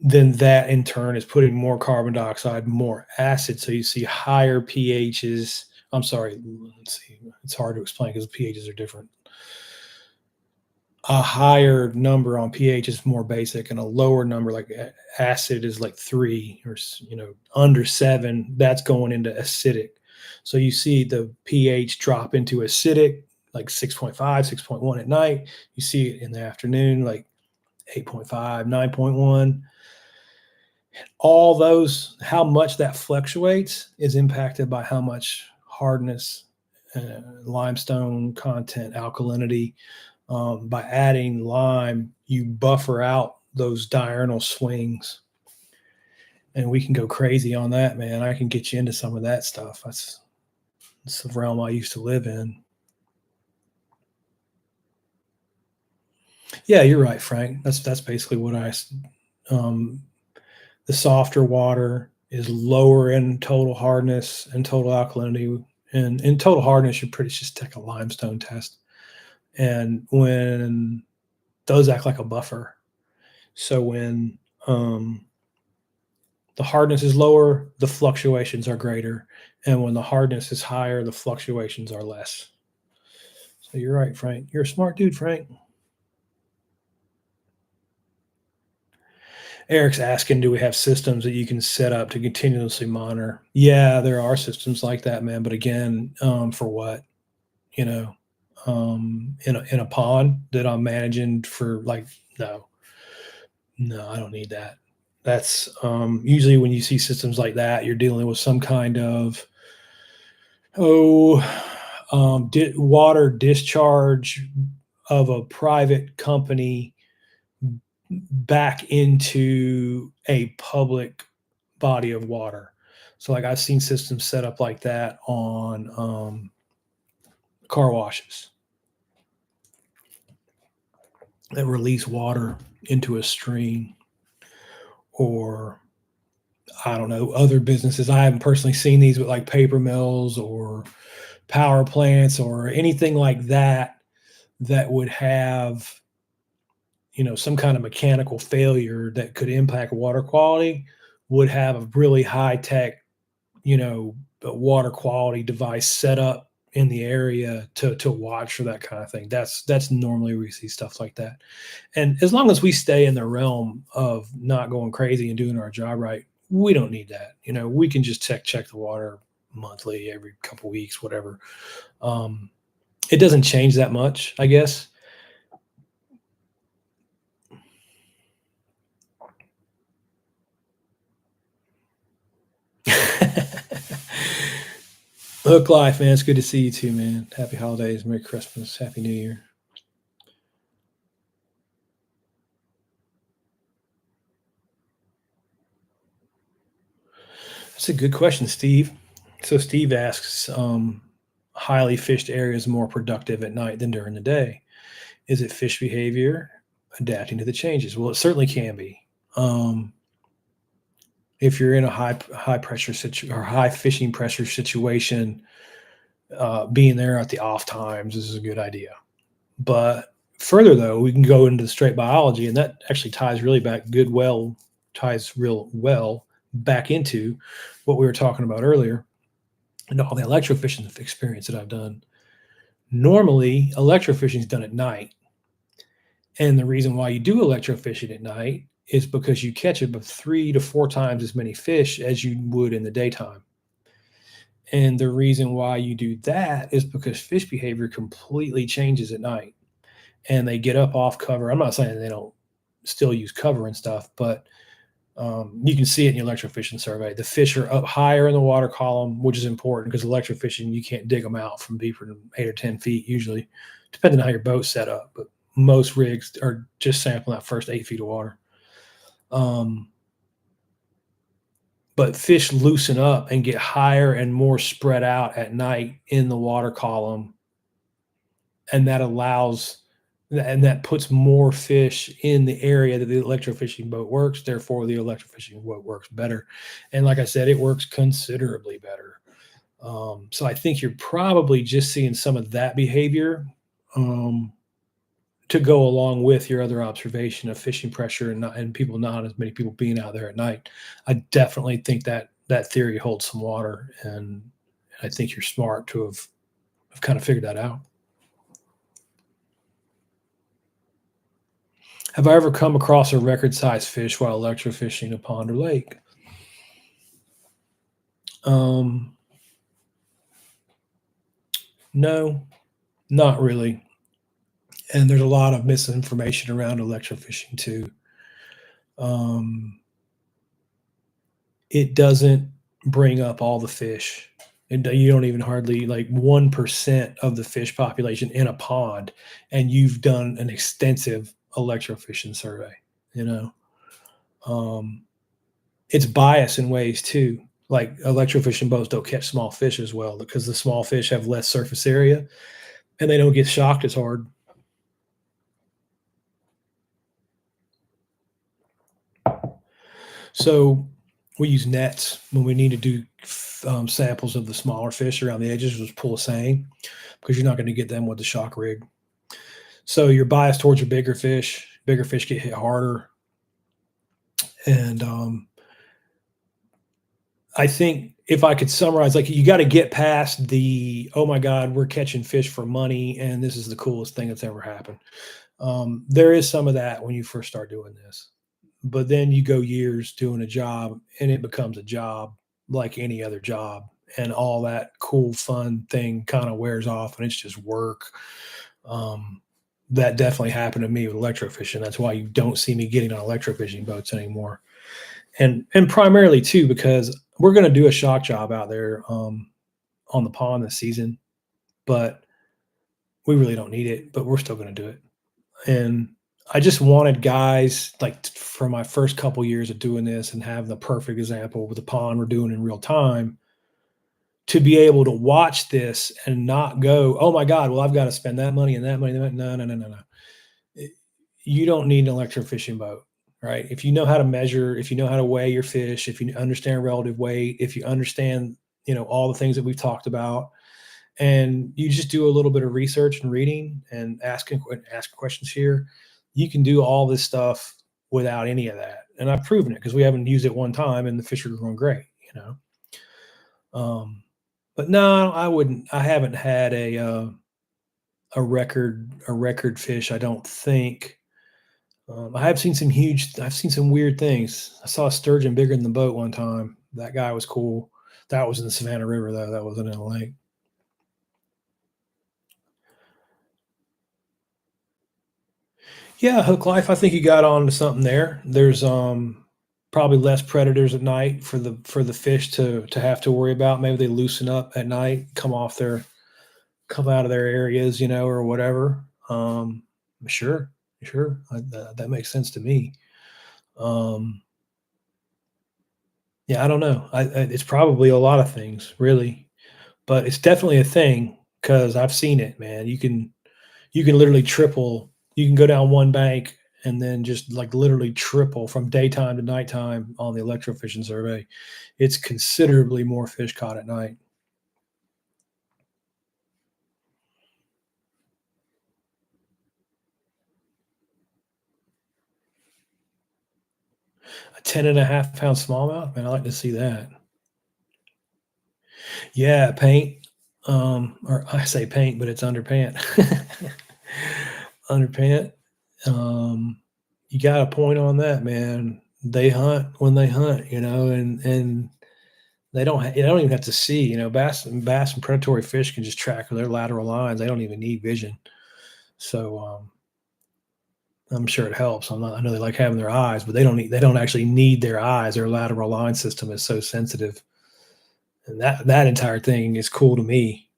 then that in turn is putting more carbon dioxide, more acid. So you see higher pHs. I'm sorry, let's see. It's hard to explain because pHs are different. A higher number on pH is more basic, and a lower number like acid is like 3 or under 7. That's going into acidic. So you see the pH drop into acidic, like 6.5, 6.1 at night. You see it in the afternoon, like 8.5, 9.1. All those, how much that fluctuates is impacted by how much hardness, limestone content, alkalinity. By adding lime, you buffer out those diurnal swings. And we can go crazy on that, man. I can get you into some of that stuff. That's the realm I used to live in. Yeah, you're right, Frank. That's basically what the softer water is lower in total hardness and total alkalinity. And in total hardness, you're pretty just take a limestone test. And when those act like a buffer. So when the hardness is lower, the fluctuations are greater. And when the hardness is higher, the fluctuations are less. So you're right, Frank. You're a smart dude, Frank. Eric's asking, do we have systems that you can set up to continuously monitor? Yeah, there are systems like that, man. But again, for what? You know, in a pond that I'm managing for like, no, I don't need that. That's usually when you see systems like that, you're dealing with some kind of water discharge of a private company back into a public body of water. So like I've seen systems set up like that on car washes that release water into a stream, or I don't know, other businesses. I haven't personally seen these, but like paper mills or power plants or anything like that that would have some kind of mechanical failure that could impact water quality would have a really high tech water quality device set up in the area to watch for that kind of thing. That's normally where we see stuff like that. And as long as we stay in the realm of not going crazy and doing our job right, we don't need that. We can just check the water monthly, every couple weeks, whatever. It doesn't change that much, I guess. Hook life, man. It's good to see you too, man. Happy holidays, Merry Christmas, Happy New Year. That's a good question, Steve. So Steve asks, highly fished areas more productive at night than during the day. Is it fish behavior adapting to the changes? Well, it certainly can be. If you're in a high pressure or high fishing pressure situation, being there at the off times is a good idea. But Further though, we can go into the straight biology, and that actually ties really back ties real well back into what we were talking about earlier and all the electrofishing experience that I've done. Normally, electrofishing is done at night. And the reason why you do electrofishing at night is because you catch about 3 to 4 times as many fish as you would in the daytime. And the reason why you do that is because fish behavior completely changes at night and they get up off cover. I'm not saying they don't still use cover and stuff, but you can see it in the electrofishing survey. The fish are up higher in the water column, which is important because electrofishing, you can't dig them out from deeper than 8 or 10 feet usually, depending on how your boat's set up. But most rigs are just sampling that first 8 feet of water. Um, but fish loosen up and get higher and more spread out at night in the water column, and that puts more fish in the area that the electrofishing boat works. Therefore, the electrofishing boat works better. And like I said, it works considerably better. So I think you're probably just seeing some of that behavior um, to go along with your other observation of fishing pressure and people not as many people being out there at night. I definitely think that theory holds some water, and I think you're smart to have kind of figured that out. Have I ever come across a record-sized fish while electrofishing a pond or lake? Um, no, not really. And there's a lot of misinformation around electrofishing too. Um, it doesn't bring up all the fish. And you don't even hardly like 1% of the fish population in a pond, and you've done an extensive electrofishing survey. You know, um, it's biased in ways too. Like electrofishing boats don't catch small fish as well because the small fish have less surface area and they don't get shocked as hard. So we use nets when we need to do samples of the smaller fish around the edges. Just pull a seine because you're not going to get them with the shock rig. So you're biased towards your bigger fish. Bigger fish get hit harder, and I think if I could summarize, like you got to get past the oh my god, we're catching fish for money, and this is the coolest thing that's ever happened. There is some of that when you first start doing this, but then you go years doing a job, and it becomes a job like any other job, and all that cool fun thing kind of wears off, and it's just work. Um, that definitely happened to me with electrofishing. That's why you don't see me getting on electrofishing boats anymore, and primarily too because we're going to do a shock job out there on the pond this season, but we really don't need it. But we're still going to do it, and I just wanted guys like for my first couple years of doing this and have the perfect example with the pond we're doing in real time to be able to watch this and not go, oh my God, well, I've got to spend that money and that money. No, no, no, no, no. You don't need an electrofishing boat, right? If you know how to measure, if you know how to weigh your fish, if you understand relative weight, if you understand, all the things that we've talked about, and you just do a little bit of research and reading and ask questions here, you can do all this stuff without any of that. And I've proven it because we haven't used it one time and the fish are growing great, Um, but no, I wouldn't. I haven't had a record fish. I don't think. I've seen some weird things. I saw a sturgeon bigger than the boat one time. That guy was cool. That was in the Savannah River though. That wasn't in a lake. Yeah, hook life. I think you got on to something there. There's probably less predators at night for the fish to have to worry about. Maybe they loosen up at night, come out of their areas, or whatever. Sure, sure, that makes sense to me. Um, yeah, I don't know. It's probably a lot of things, really, but it's definitely a thing because I've seen it, man. You can literally triple. You can go down one bank and then just like literally triple from daytime to nighttime on the electrofishing survey. It's considerably more fish caught at night. 10.5 pound smallmouth, man. I like to see that. Yeah, paint. Or I say paint, but it's underpant. Underpant. Um, you got a point on that, man. They hunt when they hunt, and they don't even have to see. Bass and predatory fish can just track their lateral lines. They don't even need vision. So I'm sure it helps. I know they like having their eyes, but they don't actually need their eyes. Their lateral line system is so sensitive, and that entire thing is cool to me.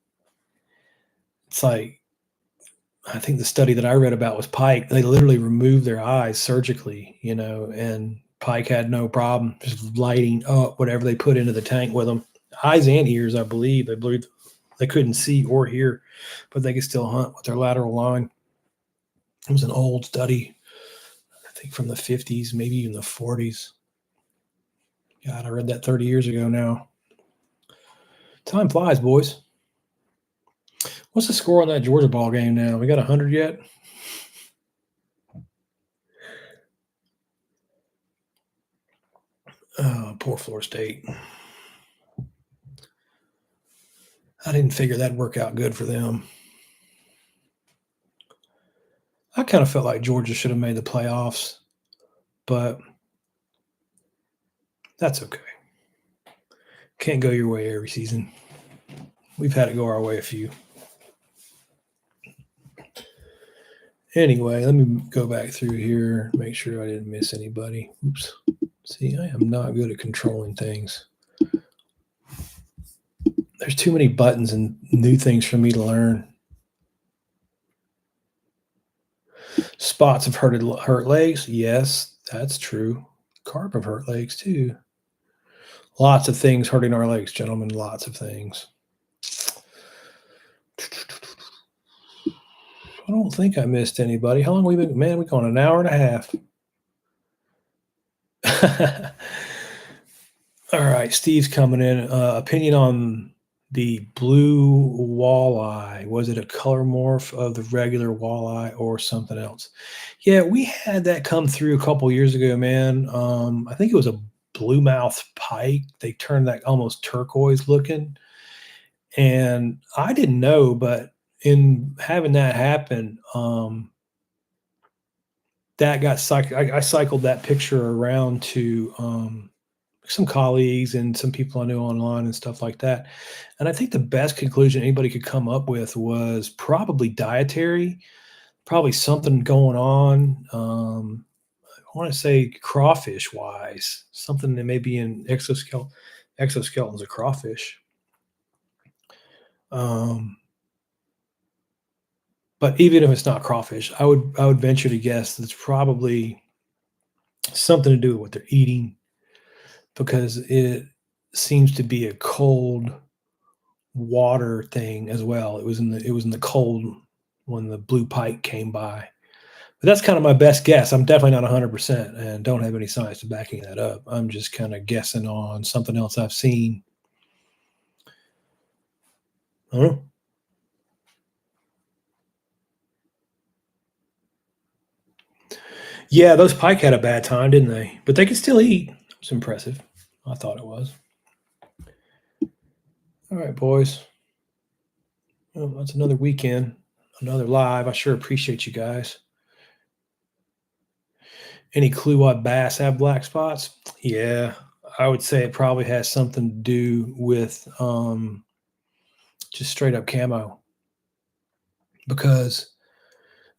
It's like, I think the study that I read about was pike. They literally removed their eyes surgically, and pike had no problem just lighting up whatever they put into the tank with them. Eyes and ears, I believe. I believe they couldn't see or hear, but they could still hunt with their lateral line. It was an old study, I think from the 50s, maybe even the 40s. God, I read that 30 years ago now. Time flies, boys. What's the score on that Georgia ball game now? We got 100 yet? Oh, poor Florida State. I didn't figure that'd work out good for them. I kind of felt like Georgia should have made the playoffs, but that's okay. Can't go your way every season. We've had it go our way a few. Anyway, let me go back through here, make sure I didn't miss anybody. Oops. See, I am not good at controlling things. There's too many buttons and new things for me to learn. Spots have hurt legs. Yes, that's true. Carp have hurt legs too. Lots of things hurting our legs, gentlemen. Lots of things. I don't think I missed anybody. How long have we been? Man, we've gone an hour and a half. All right, Steve's coming in. Opinion on the blue walleye. Was it a color morph of the regular walleye or something else? Yeah, we had that come through a couple years ago, man. I think it was a bluemouth pike. They turned that almost turquoise looking. And I didn't know, but in having that happen, that got cycled. I cycled that picture around to some colleagues and some people I knew online and stuff like that. And I think the best conclusion anybody could come up with was probably dietary, probably something going on. I want to say crawfish wise, something that may be in exoskeletons of crawfish. But even if it's not crawfish, I would venture to guess that it's probably something to do with what they're eating, because it seems to be a cold water thing as well. It was in the cold when the blue pike came by. But that's kind of my best guess. I'm definitely not 100% and don't have any science to backing that up. I'm just kind of guessing on something else I've seen. I don't know. Yeah, those pike had a bad time, didn't they? But they could still eat. It's impressive. I thought it was. All right, boys. Well, that's another weekend, another live. I sure appreciate you guys. Any clue why bass have black spots? Yeah, I would say it probably has something to do with just straight up camo, because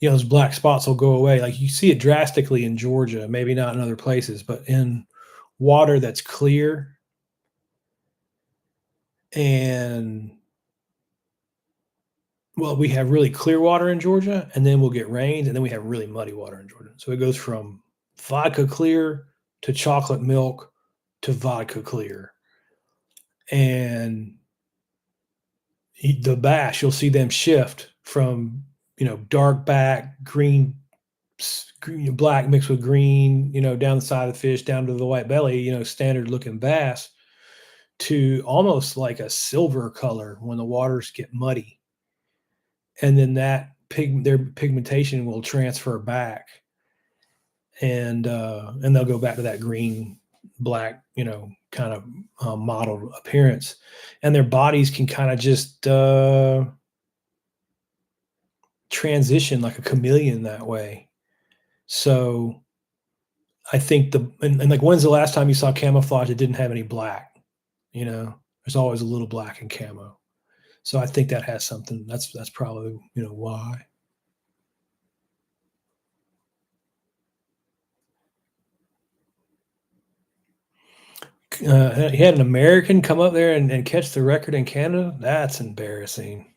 those black spots will go away. Like, you see it drastically in Georgia, maybe not in other places, but in water that's clear, and well, we have really clear water in Georgia, and then we'll get rains, and then we have really muddy water in Georgia. So it goes from vodka clear to chocolate milk to vodka clear. And the bass, you'll see them shift from, dark back, black mixed with green, down the side of the fish, down to the white belly, standard looking bass, to almost like a silver color when the waters get muddy. And then their pigmentation will transfer back. and they'll go back to that green, black, kind of mottled appearance, and their bodies can kind of just transition like a chameleon that way. So I think and like, when's the last time you saw camouflage that didn't have any black? There's always a little black in camo. So I think that has something. That's probably why. He had an American come up there and catch the record in Canada. That's embarrassing.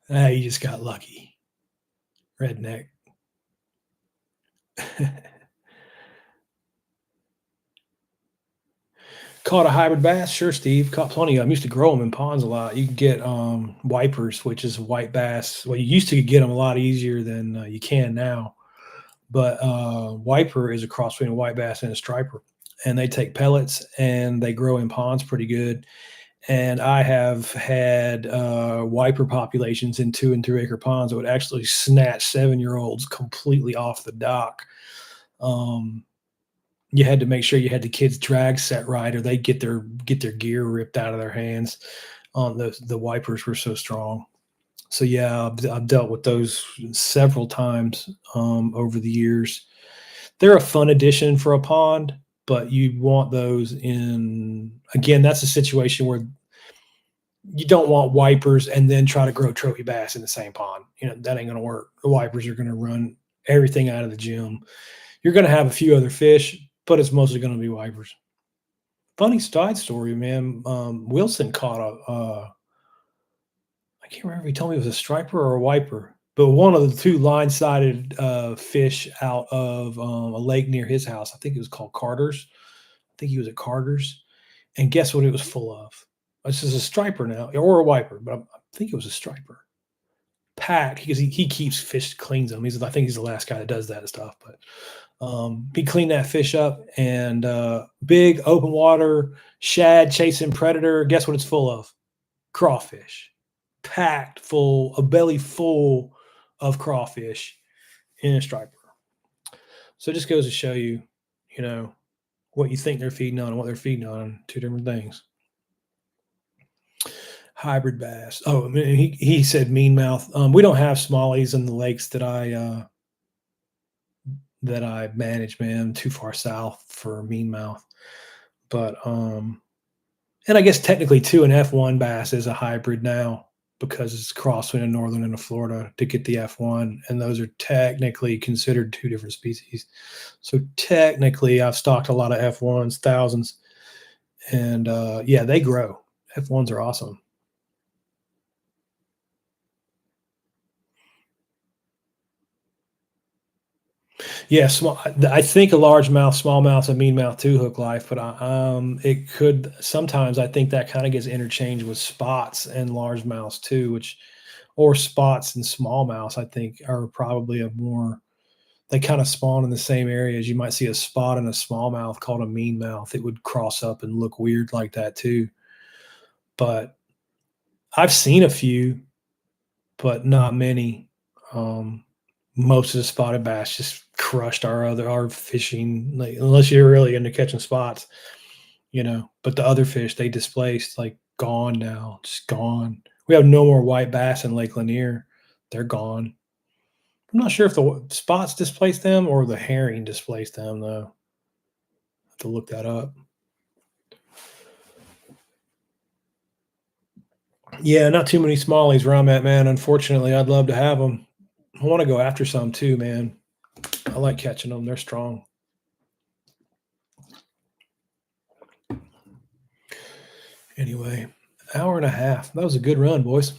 You just got lucky, redneck. Caught a hybrid bass? Sure, Steve. Caught plenty of them. Used to grow them in ponds a lot. You can get wipers, which is white bass. Well, you used to get them a lot easier than you can now. But wiper is a cross between a white bass and a striper, and they take pellets and they grow in ponds pretty good. And I have had wiper populations in 2 and 3 acre ponds that would actually snatch 7-year-olds completely off the dock. You had to make sure you had the kids drag set right, or they get their gear ripped out of their hands. The wipers were so strong. So yeah, I've dealt with those several times over the years. They're a fun addition for a pond, but you want those in, again, that's a situation where you don't want wipers and then try to grow trophy bass in the same pond. That ain't going to work. The wipers are going to run everything out of the gym. You're going to have a few other fish, but it's mostly going to be wipers. Funny side story, man. Wilson caught I can't remember if he told me it was a striper or a wiper, but one of the two line-sided fish out of a lake near his house. I think it was called Carter's. I think he was at Carter's. And guess what it was full of? This is a striper now, or a wiper, but I think it was a striper. Packed, because he keeps fish, cleans them. I think he's the last guy that does that stuff. But he cleaned that fish up, and big open water shad chasing predator. Guess what it's full of? Crawfish. Packed full, a belly full of crawfish in a striper. So it just goes to show you, what you think they're feeding on and what they're feeding on, two different things. Hybrid bass. Oh, he said meanmouth. We don't have smallies in the lakes that I manage, man. Too far south for meanmouth. But and I guess technically too, an F1 bass is a hybrid now, because it's crossed between a northern and a Florida to get the F1, and those are technically considered two different species. So technically, I've stocked a lot of F1s, thousands, and yeah, they grow. F1s are awesome. Yeah, small. I think a largemouth, smallmouth, and meanmouth too hook life, but it could sometimes. I think that kind of gets interchanged with spots and largemouths too, or spots and smallmouths. I think are probably a more. They kind of spawn in the same areas. You might see a spot in a smallmouth called a meanmouth. It would cross up and look weird like that too. But I've seen a few, but not many. Um, Most of the spotted bass just crushed our fishing, like, unless you're really into catching spots, But the other fish they displaced, like, gone now, just gone. We have no more white bass in Lake Lanier. They're gone. I'm not sure if the spots displaced them or the herring displaced them, though. I have to look that up. Yeah, not too many smallies where I'm at, man. Unfortunately, I'd love to have them. I want to go after some too, man. I like catching them. They're strong. Anyway, hour and a half. That was a good run, boys.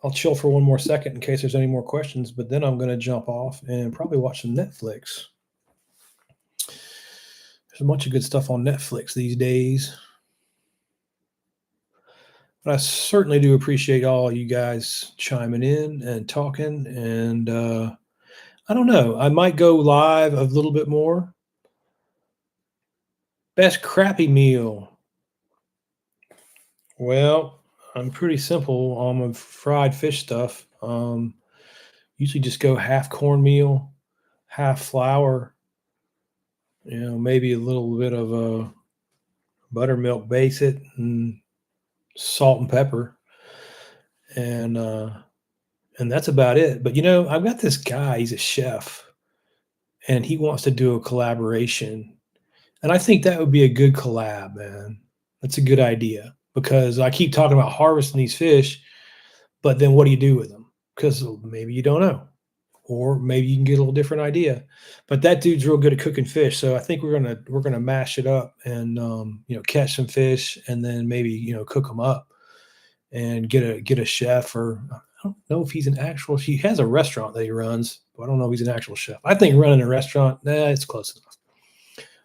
I'll chill for one more second in case there's any more questions, but then I'm going to jump off and probably watch some Netflix. There's a bunch of good stuff on Netflix these days. But I certainly do appreciate all you guys chiming in and talking. And I don't know, I might go live a little bit more. Best crappy meal. Well, I'm pretty simple on my fried fish stuff. Usually just go half cornmeal, half flour, maybe a little bit of buttermilk, base it, and salt and pepper, and uh, and that's about it. But I've got this guy. He's a chef, and he wants to do a collaboration, and I think that would be a good collab, man. That's a good idea because I keep talking about harvesting these fish, but then what do you do with them? Because maybe you don't know, or maybe you can get a little different idea. But that dude's real good at cooking fish, so I think we're gonna mash it up and catch some fish and then maybe cook them up and get a chef, or I don't know if he's an actual. He has a restaurant that he runs, but I don't know if he's an actual chef. I think running a restaurant, it's close enough.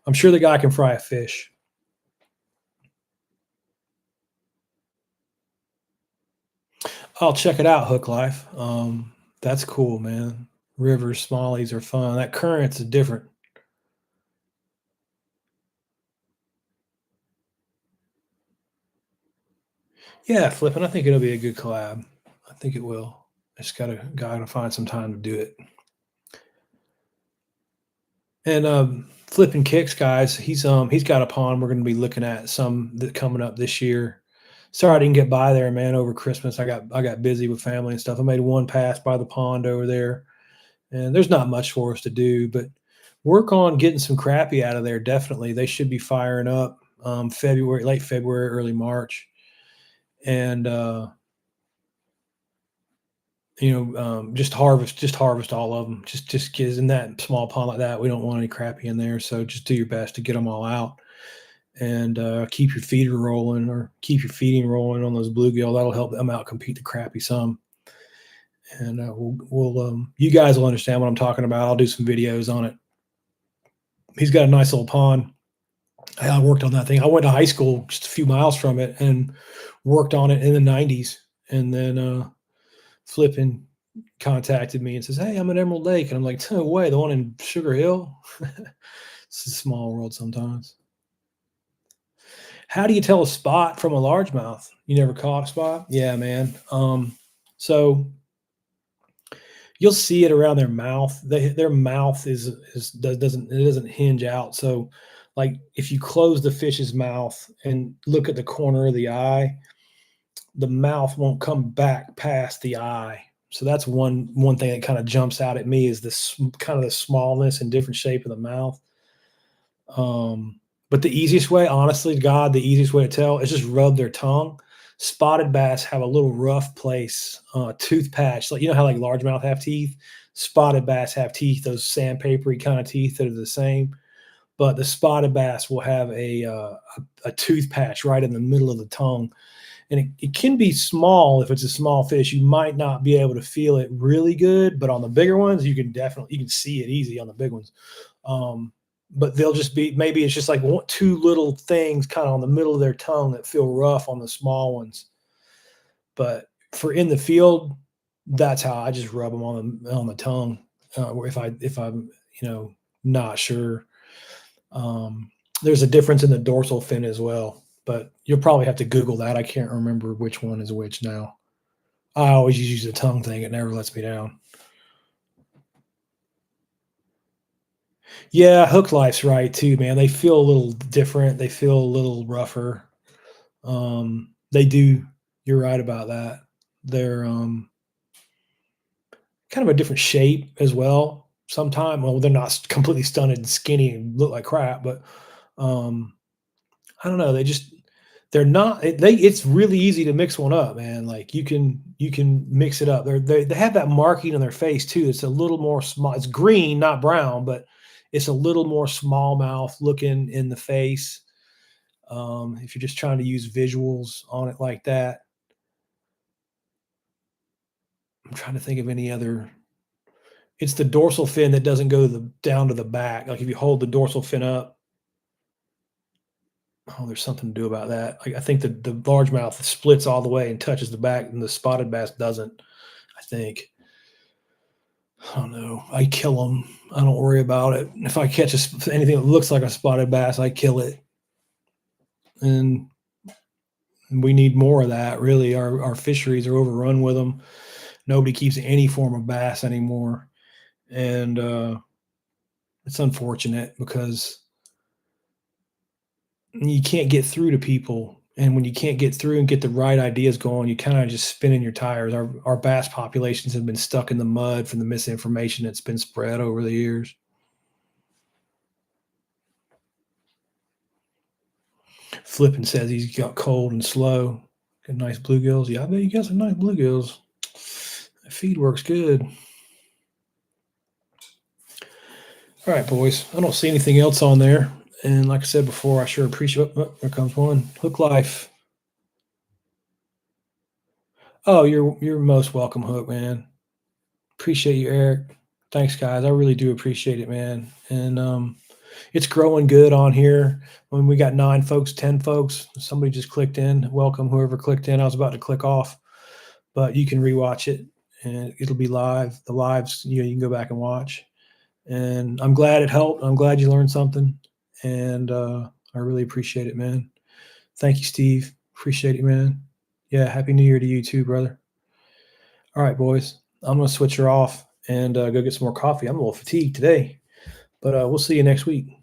I'm sure the guy can fry a fish. I'll check it out, Hook Life. That's cool, man. Rivers, smallies are fun. That current's different. Yeah, flipping. I think it'll be a good collab. I think it will. I just gotta find some time to do it. And flipping kicks, guys. He's got a pond we're gonna be looking at some that coming up this year. Sorry I didn't get by there, man, over Christmas. I got busy with family and stuff. I made one pass by the pond over there, and there's not much for us to do, but work on getting some crappie out of there. Definitely, they should be firing up February, late February, early March, and just harvest all of them. Just because in that small pond like that, we don't want any crappie in there. So just do your best to get them all out and keep your feeder rolling or keep your feeding rolling on those bluegill. That'll help them out compete the crappie some. And you guys will understand what I'm talking about. I'll do some videos on it. He's got a nice little pond. I worked on that thing. I went to high school just a few miles from it and worked on it in the '90s. And then flipping contacted me and says, "Hey, I'm at Emerald Lake," and I'm like, "No way, the one in Sugar Hill." It's a small world sometimes. How do you tell a spot from a largemouth? You never caught a spot? Yeah, man. So you'll see it around their mouth. Their mouth doesn't hinge out. So, like if you close the fish's mouth and look at the corner of the eye, the mouth won't come back past the eye. So that's one thing that kind of jumps out at me is this kind of the smallness and different shape of the mouth. But the easiest way, honestly, God, the easiest way to tell is just rub their tongue. Spotted bass have a little rough place, tooth patch. Like how like largemouth have teeth, spotted bass have teeth, those sandpapery kind of teeth that are the same. But the spotted bass will have a tooth patch right in the middle of the tongue, and it can be small if it's a small fish. You might not be able to feel it really good, but on the bigger ones, you can see it easy on the big ones. But they'll just be maybe it's just like two little things kind of on the middle of their tongue that feel rough on the small ones. But for in the field, that's how I just rub them on the tongue. If I'm not sure. There's a difference in the dorsal fin as well, but you'll probably have to Google that. I can't remember which one is which now. I always use the tongue thing. It never lets me down. Yeah, hook life's right too, man. They feel a little different. They feel a little rougher. They do. You're right about that. They're kind of a different shape as well. Sometimes, well, they're not completely stunted and skinny and look like crap, but um, I don't know. They're not. It's really easy to mix one up, man. Like you can mix it up. They have that marking on their face too. It's a little more small. It's green, not brown, but it's a little more smallmouth looking in the face. If you're just trying to use visuals on it like that, I'm trying to think of any other. It's the dorsal fin that doesn't go down to the back. Like if you hold the dorsal fin up, oh, there's something to do about that. I think the largemouth splits all the way and touches the back, and the spotted bass doesn't. I think. I don't know. I kill them. I don't worry about it. If I catch anything that looks like a spotted bass, I kill it. And we need more of that. Really, our fisheries are overrun with them. Nobody keeps any form of bass anymore. And it's unfortunate because you can't get through to people. And when you can't get through and get the right ideas going, you kind of just spinning your tires. Our bass populations have been stuck in the mud from the misinformation that's been spread over the years. Flippin says he's got cold and slow. Got nice bluegills. Yeah, I bet you got some nice bluegills. The feed works good. All right, boys. I don't see anything else on there. And like I said before, I sure appreciate. Oh, there comes one. Hook Life. Oh, you're most welcome, Hook, man. Appreciate you, Eric. Thanks, guys. I really do appreciate it, man. And it's growing good on here. When we got 9 folks, 10 folks, somebody just clicked in. Welcome, whoever clicked in. I was about to click off, but you can rewatch it, and it'll be live. The lives, you can go back and watch. And I'm glad it helped. I'm glad you learned something, and I really appreciate it, man. Thank you, Steve. Appreciate it, man. Yeah, happy New Year to you too, brother. All right, boys. I'm gonna switch her off and go get some more coffee. I'm a little fatigued today, but we'll see you next week.